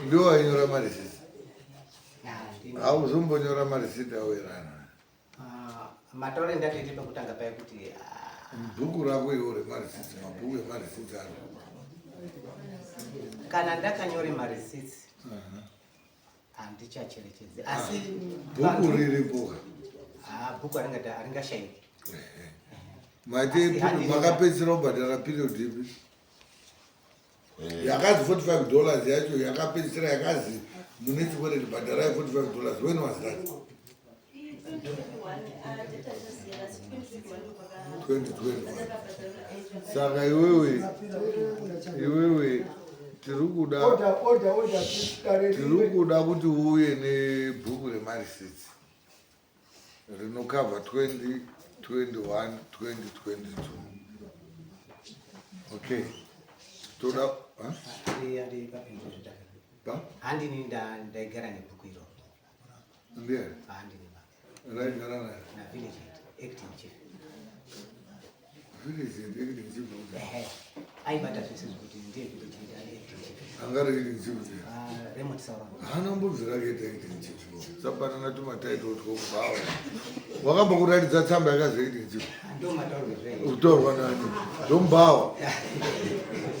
ndiwo wainyora marisiti hauzombonyora marisiti awerana matauro endatoite pakutanga paya kuti bhuku rako iwo remarisiti mabhuku emarisiti ano kana ndakanyore marisiti handichacherechedzi asi bhuku riripo bhuku haringashayiki mati makapedzisira kubhadhara period ipi yakazi $45 yacho yakapedzisira yakazi municipality bhadharai $45. When was that? 2021. Saka iwewe tiri kuda kuti uuye nebhuku remarisiti rinokavha 2021 2022. Okay, toda handini ndaigara nebhuku iro ndiye handini raigara naye na village acting chief aibata zvese zvekuti ndiye village acting chief angari acting chief remote saura hana mbobvira kuita acting chief sapanana tumataito twokubawa wakambokuratidza tsamba yakazi acting chief utorwa nani ndombawa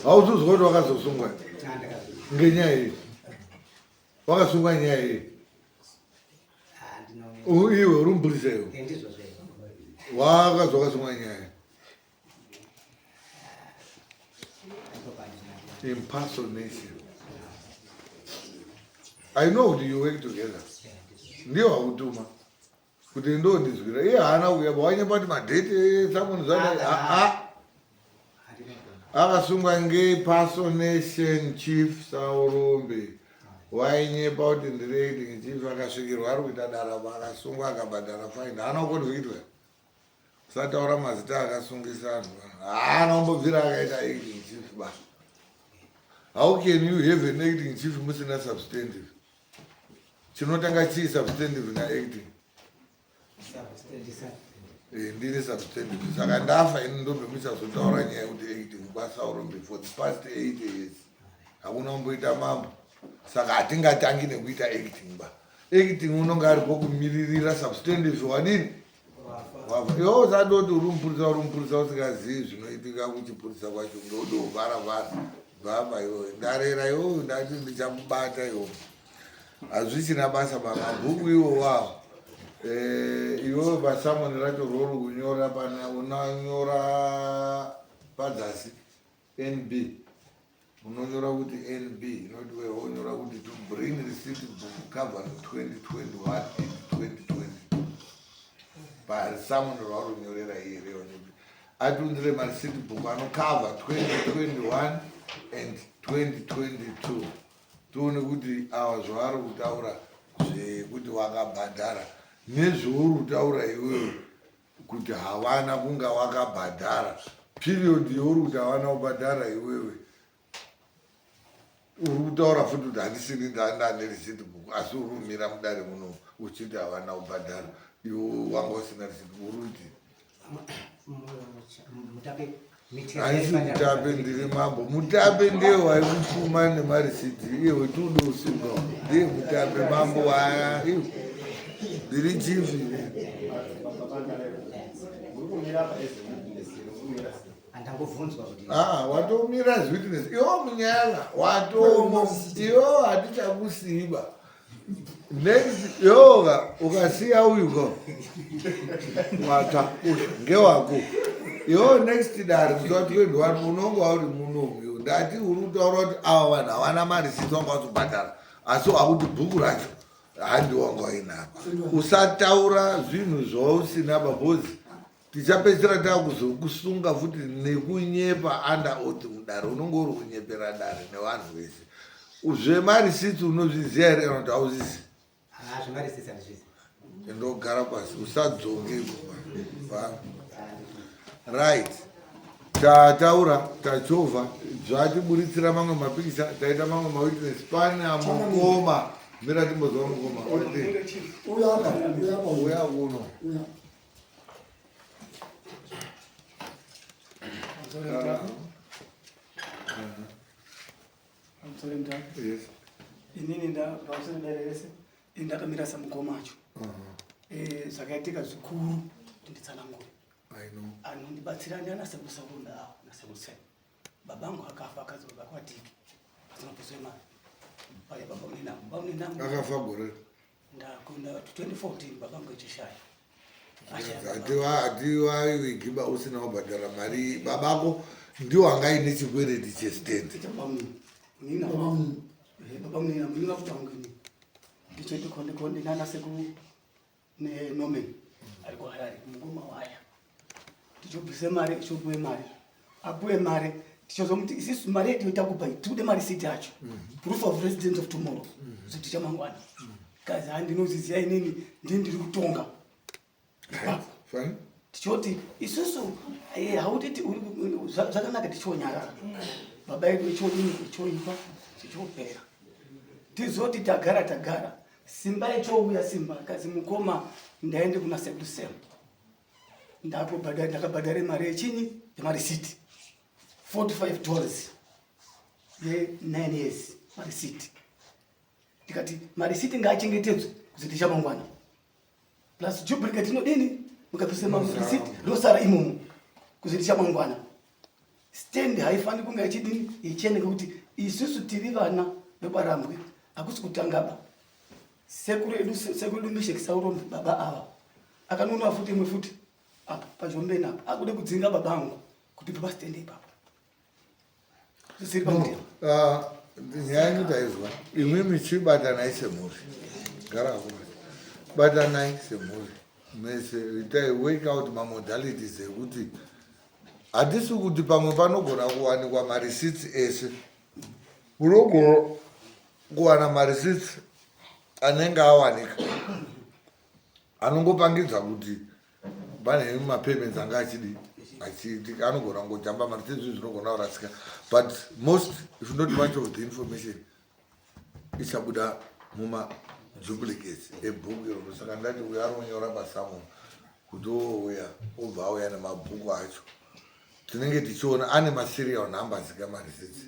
hauzuzwa kuti wakazosungwa ngenyaya iyi wakasungwa nyaya iyi iwe uri mupurisa iwe wakazwa wakasungwa nyaya impersonation. I know that you work together. Ndio hautuma kuti ndo ndizwira iye hana uya bwanye pati madate someone zana akasungwa ngepersonation chief Saurombe wainyepa kuti ndirating chief akasvikirwa ari kuita daraba akasungwa akabhadhara fine hana ukonzwitwa sataura mazita akasungisa anhu hana umbobvira akaita acting chief ba. How can you have an acting chief musina substantive? Chinotanga chii substantive na acting? Ndiri substantive. Saka ndafa ini ndomisa zotaura nyaya kuti acting kwaSaurombe for the past 8 years. Hakuna umboita mambo. Saka hatingatangi nekuita acting ba. Acting unonga ari kokumiririra substantive wadini? Yo zadoti uri mupurisa usikazivi zvinoitika kuchipurisa kwacho ndodovhara baba yo ndarera yo ndati ndichamubata yo hazvichina basa mabhuku iwo wawo iwo pasamoni racho roro kunyora pana unanyora padzasi NB unonyora kuti NB inoti wonyora kuti to bring receipt book cover 2021 and 2020 pasamoni raro nyorera ire atunzire mareceipt book anokava 2021 and 2022 tione kuti awa zvavari kutaura zvekuti wakabhadhara nezvouri kutaura iwewe kuti havana kunga wakabhadhara period youri kuti havana kubhadhara iwewe uri kutaura futi kuti handisini ndane receipt book asi uri kumira mudare muno uchiti havana kubhadhara iwe wanga usina receipt book uri kuti haisi mutape ndiri mambo mutape ndiye waikupfuma nemarisiti iye wetudo usinga ndiye mutape mambo waya ndiri chifi watomira as witness iwo munyala watomo iwo hatichakusiba next yoga ukasiya uyuko wata ngewako yo next dare mzoti kwendwani unongo wauri munomu ndati uri kutaura kuti ava vanhu havana marisiti wanga wazobhadhara asi wakuti bhuku racho handi wanga wainapa usataura zvinhu zvausina babhozi tichapedzisira takuzokusunga futi nekunyepa under oath mudare unonge uri kunyepera dare nevanhu vese zvemarisiti unozviziva here kana kuti hauzvizi ndogara pasi usadzonge right tataura tachovha zvatiburitsira mamwe mapikisa taita mamwe mawitness pane amukoma mira timbozwa mukoma uya kuno Yes. Inini ndavasenderese indakamira samukoma acho zvakaitika zvikuru nditsanangura anondibatsira ndiana semusaunda nasemuseni babangu akafa akazobva kwatiki azinobviswe mari paya baba uninambo akafa gore ndakunda 2014 babangu echishaya hatiwaigiba usina kubhadhara mari babako ndiwo anga ine chikwereti chestand baba munina munina kuti angini ndichoiti konde nana seku nenomen ari kuharare mungoma waya tichobvise mari tichopuwe mari apuwe mari tichozomuti isisu mari yedu itakupa tikude mari siti yacho proof of residence of tomorrow kuti chamangwana kazi handinoziziya inini ndiri kutonga fine tichoti isusu hautiti zvakanaka tichonyarara baba yedu ichodini ichoipa tichopera tizoti tagara simba ichouya simba kazi mukoma ndaende kuna sekusema ndakabhadhare mari yechini yemarisiti $45 ye9 years marisiti tikati marisiti ngaachengetedzwe kuzoti chamangwana plus duplicate inodini mukabvise marisiti rinosara imomo kuzoti chamangwana stand haifani kunge ichidini ichene ngekuti isusu tiri vana vebarambwe hakusi kutangaba sekuru edu mishekisauro baba ava akanonwa futi imwe futi apa pajombeni apa akude kudzinga baba angu kuti baba stand ipapo zvisiri pamutemo nyaya nyutaizwa imwe michibatanai semhuri gara hakuna batanai semhuri mese itai work out mamodalities ekuti hatisi kuti pamwe panogona kuwanikwa marisits ese unogona kuwana marisits anenge awanika anongopangidza kuti pane mapayments anga achiti anogona kungotamba marisits zvinogona kurasika but most if not much of the information ichabuda duplicates ebhuku iro saka ndati uyo aronyora pasamu kuti ouya obva auya nemabhuku acho tinenge tichiona ane maserial numbers kamarisits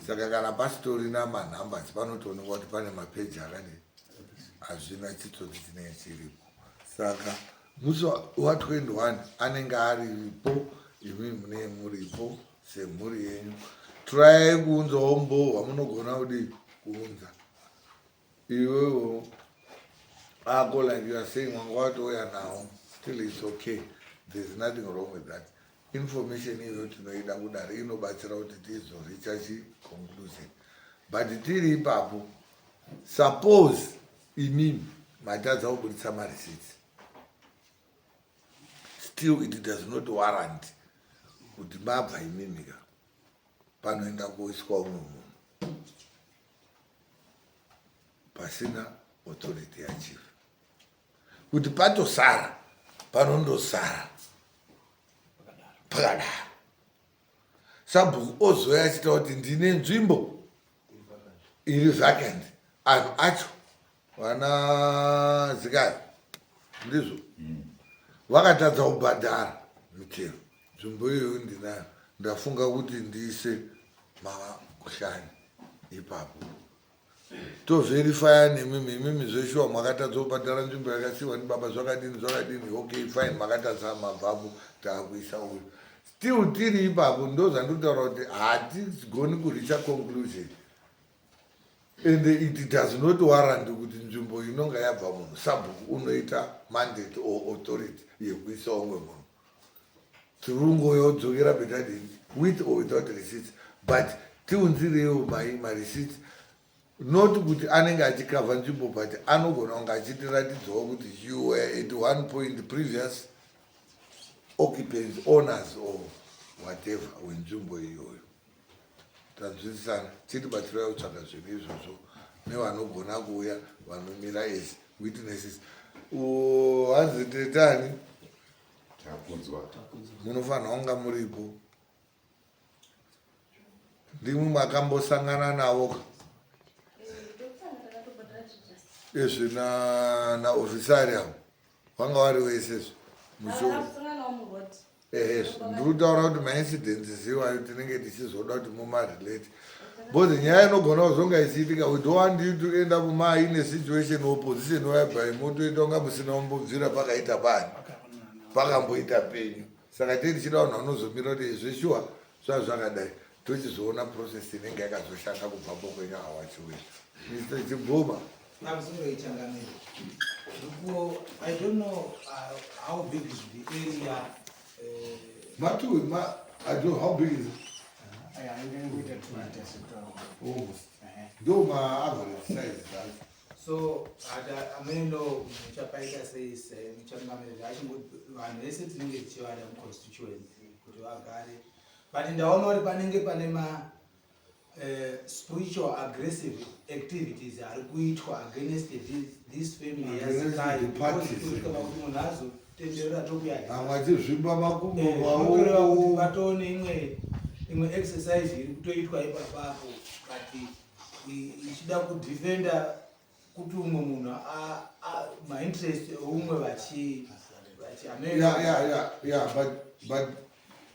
saka kana pasitorina manumbers panotoonekwa kuti pane mapeji akadii hazvina chitsotsi chinenge chiripo saka musi wa21 anenge aripo imi mune muripo semhuri yenyu try kuunzawo mbohwa munogona kuti kuunza iwewo ako like you are saying mwanga watouya nawo still it's okay there's nothing wrong with that information iyo tinoida kudari inobatsira kuti tizoricha chiconclusion but tiri ipapo suppose imimi matadza kubudisa marisits still it does not warrant kuti mabva imimika panoenda kuiswa umwe munhu pasina authority yachief kuti patosara panondosara pakadaro sabhuku ozoya achita kuti ndine nzvimbo iri vacant anhu acho vana zikayo ndizvo vakatadza kubhadhara michero nzvimbo iyoyo ndinayo ndafunga kuti ndiise makushani ipapo toverifya nemimi zveshuwa makatadza kubhadhara nzvimbo yakasiyiwa ndibaba zvakadini okay fine makatadza mabvapo taakuisa uyu still tiri ipapo ndo zvandinotaura kuti hatigoni kuricha conclusion and it does not warrant kuti nzvimbo inonga yabva munhu sabhuku unoita mandate or authority yekuisa umwe munhu tirungoyodzokera betadini with or without receipts but tiunzirewo mareceipts not kuti anenge achikavha nzvimbo but anogona kunge achitiratidzwawo kuti you were at one point previous occupants owners or whatever wenzvimbo iyoyo tanzwisisana tiribatiraya kutsvaga zvinhu izvozvo nevanogona kuuya vanomira as witnesses hanzi tetani munofanira kunga muripo ndimwe makambosangana navo ezvi naofisari avo vanga vari vesezvo ndirikutaura kuti maincidents ziwayo tinenge tichizoda kuti mumarelate because nyaya inogona kuzonga ichiitika we don't want you to end up maine situation opposition whereby motoita kunga musina kumbobvira pakaita bani pakamboita penyu saka tei tichida vanhu vanozomira kuti zveshuwa zvazvakadai tochizoona process inenge yakazoshanda kubvapo kwenyu hawachiwei Mr. Chiboma. I don't know how big is the area. I don't know how big is it? Aingengoita 2 meters kutwa. Almost. Ndo ma-average size that. So ameno muchapaita sei muchamungamirira vanhu vese tinenge tichivada muconstituency kuti vagare, but ndaona kuti panenge pane spiritual aggressive activities ari kuitwa against this family yazikai munhu azotenderera amwe achizvimba makumbo vaokureva kuti vatone imwe exercise iri kutoitwa ipapapo but ichida kudefenda kuti umwe munhu mainterest eumwe yeah, but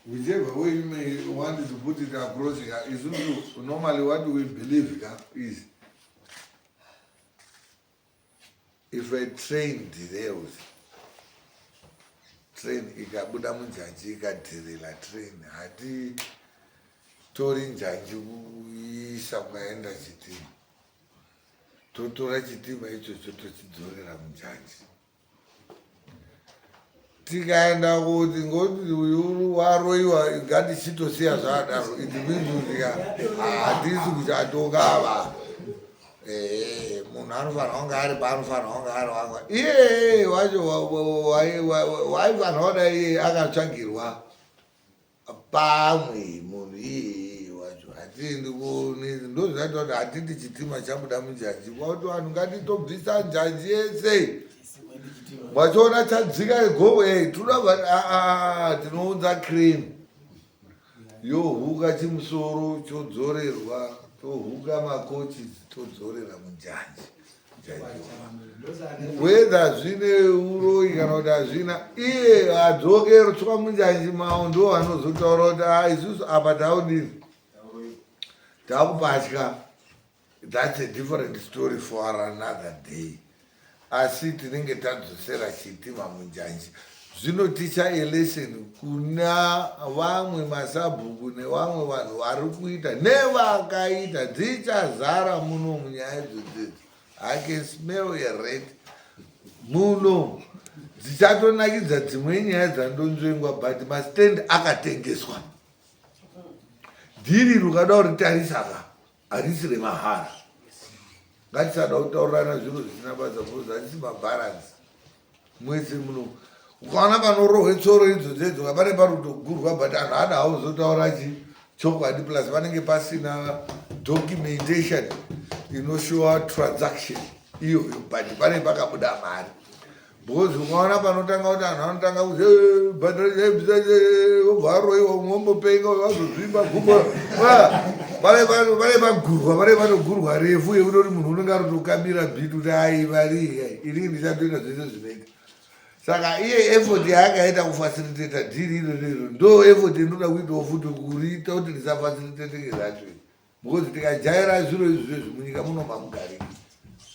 whichever way you may want to put it across, normally what we believe is if a train derails, train ikabuda munjanji ikadherera train hati tori njanji kuisa kwaenda chitima, totora chitima ichocho tochidzorera munjanji. Tikaenda kuti ngoti uyu waroiwa ngatichitosiya zvadaro individually hatisi kuti atokava munhu anofanira kunge ari paanofanira kunge ari wanga iye wacho waifanira kuda iye akatsvagirwa pamwe munhu iyeye wacho hatiendi kunezi ndozvinoita kuti hatiti chitima chabuda munjanji kwakuti vanhu ngatitobvisa njanji yese wachiona chadzika igogo tinounza crane yohuka chimusoro chodzorerwa tohuka makochi todzorera munjanji whether zvine uroi kana kuti hazvina iye adzokero tsuka munjanji mavo ndo vanozotaura kuti isusu apa taudini takupatya. That's a different story for another day. Asi tinenge tadzosera chitima munjanji zvinoticha eleseni kuna vamwe masabhuku nevamwe vanhu vari kuita nevakaita dzichazara muno munyaya dzodzidzi. I can smell a red muno dzichatonakidza dzimwe nyaya dzandonzvengwa but mastand akatengeswa. Dhiri rukada kuritarisa harisi remahara. Ngatisada kutaurirana zviro zvisina basa because handisi mabharansi mwese muno. Ukaona panorohwe tsoro idzo pane parikutogurwa but anhu hada hawo zotaura chokwadi plus panenge pasina documentation inoshowa transaction iyoyo but pane pakabuda mari. Because ukaona panotanga kuti anhu anotanga kuzi bharoiwa umwombopenga wazozvimba gumbo vale vagurwa vale vanogurwa refu yekuti kuti munhu unenge arotokamira bhitu kuti aivari inini ndichatoita zvese zvinoita. Saka iye effort yaakaita kufacilitata dhiri irorero ndo effort inoda kuitawo futi kuriita kuti risafacilitateke zvacho. Because tikajaira zviro izvozvo munyika muno mamugariki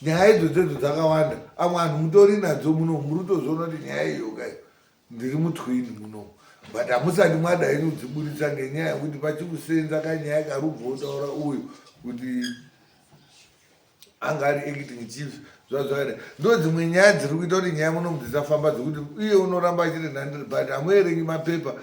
nyaya idzodzo dzakawanda. Amwe anhu mutori nadzo muno murutozoona kuti nyaya iyo kai ndiri mutwini muno but hamusati mwada ino dziburitsa ngenyaya yekuti pachikusenza kanyaya karubva otaura uyu kuti anga ari acting chief zvazvakaita. Ndo dzimwe nyaya dziri kuita kuti nyaya muno dzisafamba dzekuti iye unoramba achiri nhandiri but hamuerengi mapepa,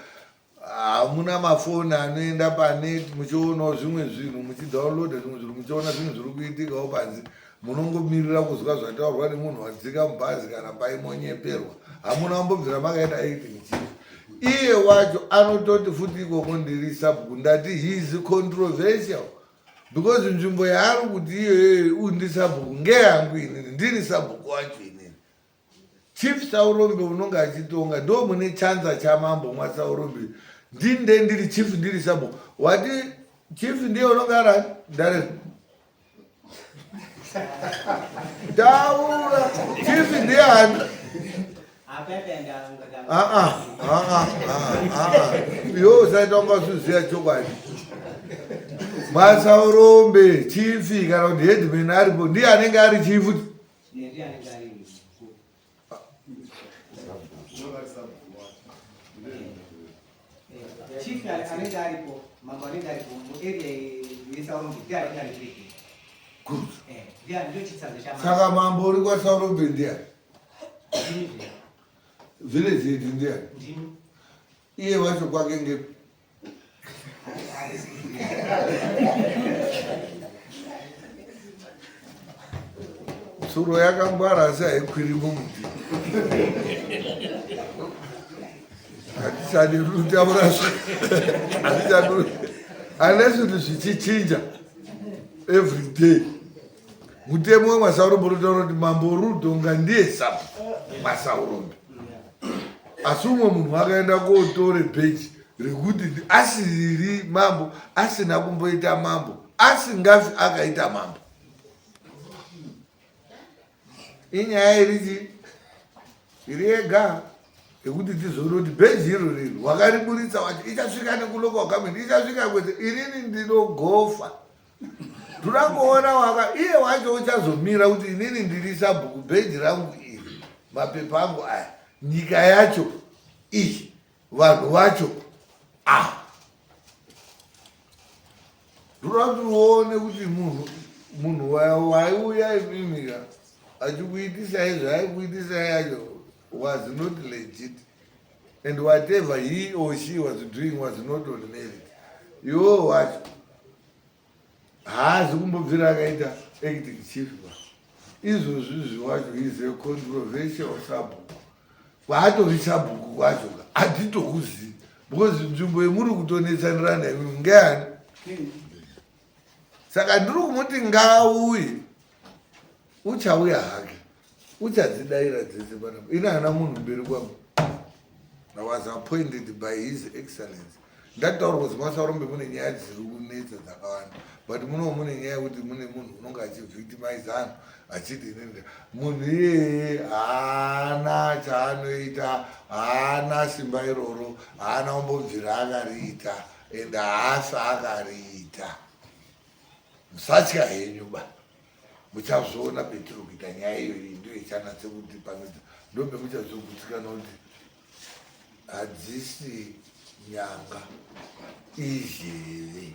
hamuna mafoni anoenda paneti muchionawo zvimwe zvinhu muchidownloada zvimwe zvinhu muchiona zvinhu zviri kuitikawo panze. Munongomirira kuzwa zvataurwa nemunhu wadzika mubhazi kana paimonyeperwa. Hamuna kumbobvira makaita acting chief. Iye wacho anototi futi ikoko ndiri sabhuku ndati he is controversial because nzvimbo yaari kuti iye undi sabhuku ngeyangu inini ndiri sabhuku wacho inini. Chief Saurombe unonga achitonga ndo mune chanza chamambo mwaSaurombe ndinde ndiri chief ndiri sabhuku. Wati chief ndiye unonga arani direct taura chief ndiye hani yo saitanga suziya chokwadi mwaSaurombe chief kana kuti headman aripo ndiye anenge ari chief. Chief anenge aripo mambo anenge aripo muarea yeSaurombe ndiye anenge ari good. Ndio chitsanzo cha Saka mambo uri kwaSaurombe ndiye village yedu ndiye iye wacho kwake Tsuro yakangwara asi haikwiri mumuti. Hatichadi kutaura hatichadi unless zvinhu zvichichinja every day. Mutemo wemasaurombe unotaura kuti mambo Rudhonga ndiye sabu masaurombe. Asi umwe munhu akaenda kootore bheji rekuti asiri mambo, asina kumboita mambo, asingafi akaita mambo. Inyaya iri yega yekuti tizoona kuti bheji irori wakariburitsa wacho ichasvika nekulocal government, ichasvika kwete inini ndinogofa. Turangoona iye wacho uchazomira kuti inini ndiri sabhuku bheji rangu iri, mapepa angu aya, nyika yacho iyi, vanhu vacho Turangoone kuti munhu waiuya imimika achikuitisa izvo aikuitisa yacho was not legit, and whatever he or she was doing was not on merit. Iwo wacho haazi kumbobvira akaita acting chief izvozvi wacho is a controversial subbook. Kwaatori sabhuku kwacho hatitokuzivi because nzvimbo yemuri kutonetsanirana imimi ngeani. Saka ndiri kumoti ngaauye, uchauya hake, uchadzidaira dzese panapa. Ina hana munhu mberi kwangu. I was appointed by His Excellency. Ndataura kuti masaurombe mune nyaya dziri kunetsa dzakawanda, but mune nyaya yekuti mune munhu unonga achivictimize anhu achiti nini munhu iyeye haana chaanoita, haana simba iroro, haana kumbobvira akariita, and haasa akariita. Musatya henyu ba, muchazoona petiri kuita nyaya iyoyi ndiyo ichanatse kuti pamita ndombe muchazogutsikana kuti hadzisi nyanga izheve.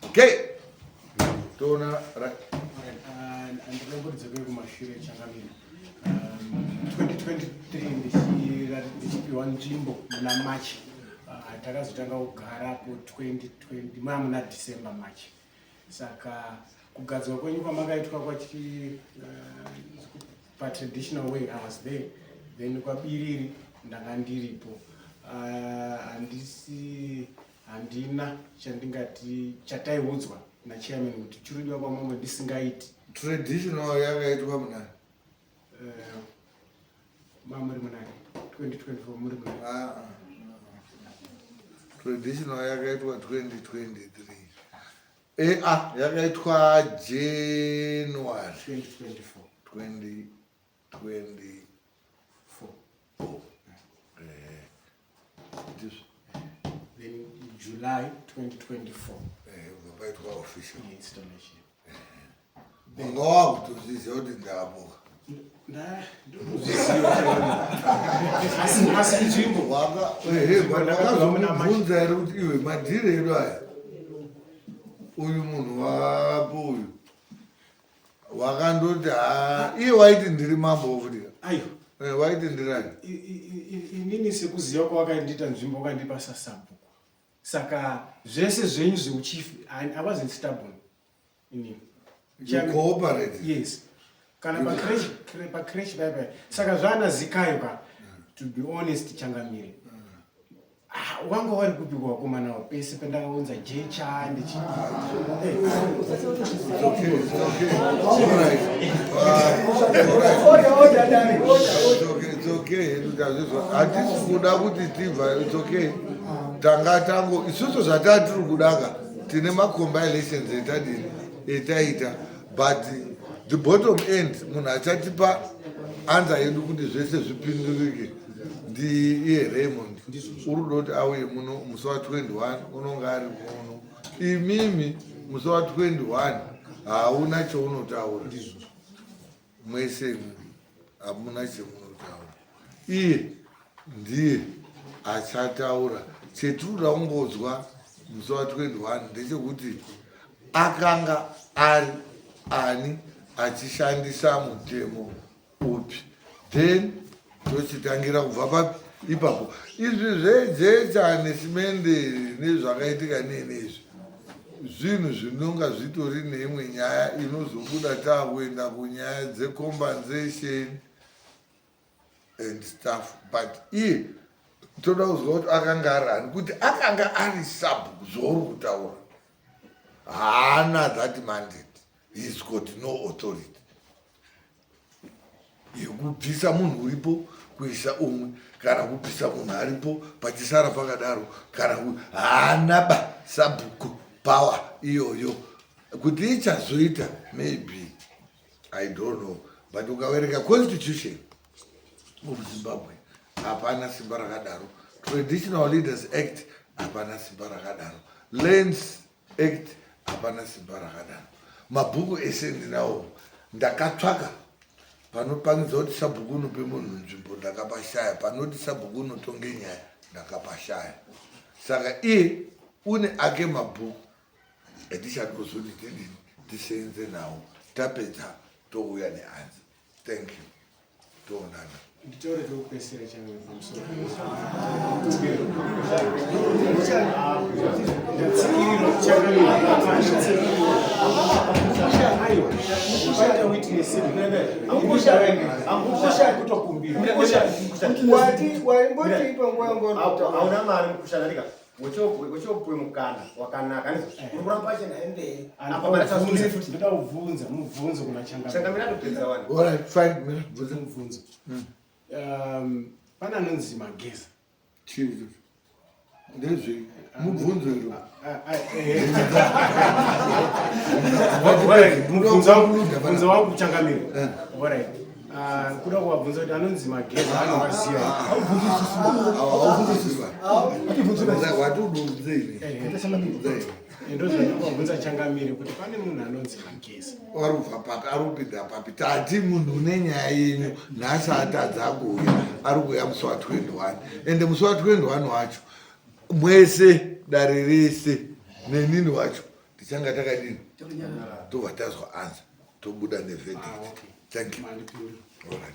Okay, toona ndinoburidza kwe kumashure changamira 2023 ndichipiwa nzvimbo muna March, takazotanga kugarapo 2020 muna December March. Saka kugadzirwa kwenyu kwamakaitwa patraditional way I was there, then kwabiriri ndanga ndiripo. Handina chandingati chataiudzwa nachairman kuti chiridiwa kwamamwe ndisingaiti. Traditional yakaitwa munani muri munani 2024 muri munani. Traditional yakaitwa 2023. Yakaitwa January 2024. Then July 2024. Ukapaitwa official Installation. Ungawa kutozizia kuti ndabuka. Asi nzvimbo wakabvunza ere kuti iwe madhiri edu aya uyu munhu wapo uyu wakandoti iye waiti ndiri mambo wokutika waiti ndirani. Inini sekuziva kwawakaindita nzvimbo wakandipa sabhuku, saka zvese zvenyu zveuchifi I wasn't stubborn. You cooperated. Yes. Kana pa-crash bye. Saka zvana zikayo ka, to be honest changamire. Wanga wari kupi kwakomana pese pendakaunza jecha ndichi. It's okay. Hatisi kuda kuti tiva, it's okay. Tanga tango isusu zvatiri kudaka tine macompilations etaita, but the bottom end munhu achatipa answer yedu kuti zvese zvipindurike ndiye Raymond. Uri kuti auye muno musi wa21 unonga ari muno. Imimi musi wa21 hauna chaunotaura, mwese hamuna chemunotaura. Iye ndiye achataura. Chetinoda kungodzwa musi wa21 ndechekuti akanga ari ani achishandisa mutemo upi, then tochitangira kubva papi ipapo izvi zvejecha nesimende nezvakaitika nenezvi zvinhu zvinonga zvitori neimwe nyaya inozobuda takuenda kunyaya dzecompensation and stuff, but iye toda kuzwa kuti akanga ari ani kuti akanga ari sabhuku zvouri kutaura haana that mandate. He's got no authority yekubvisa munhu uripo kuisa umwe kana kubvisa munhu aripo pachisara pakadaro kana haana ba sabhuku power iyoyo kuti ichazoita maybe I don't know, but ukaverenga constitution of Zimbabwe hapana simba rakadaro, Traditional Leaders Act hapana simba rakadaro, Lands Act hapana simba rakadaro. Mabhuku ese ndinawo ndakatsvaka panopangidza kuti sabhuku unope munhu nzvimbo ndakapashaya, panoti sabhuku unotonge nyaya ndakapashaya. Saka iye une ake mabhuku etichati kuzoti tidini tisenze nawo tapedza touya neanza. Thank you. Toonana. Nditore tokupesera changu pamusoro. hauna mari mukushandarika wechopuwe mukana wakanaka urikuramba chenaemberi ndoda kubvunza mubvunzo kuna changamira ndopedza wani. Alright, fine. mubvunzo pana anonzi Mageza Chief. Ndezve mubvunzo iro. mubvunzo wangu kuchangamira. Alright. Kuda kuvabvunza kuti anonzi Mageza anovaziva. Ndozvandakabvunza Changamire kuti pane munhu anonzi Mageza. Warubva papi, arupinda papi. Tati munhu une nyaya yenyu nhasi atadza kuuya, ari kuuya musi wa21. Ende musi wa21 wacho mwese dare rese nenini wacho tichanga takadini tobva tazwa anza tobuda neverdict. Thank you. All right.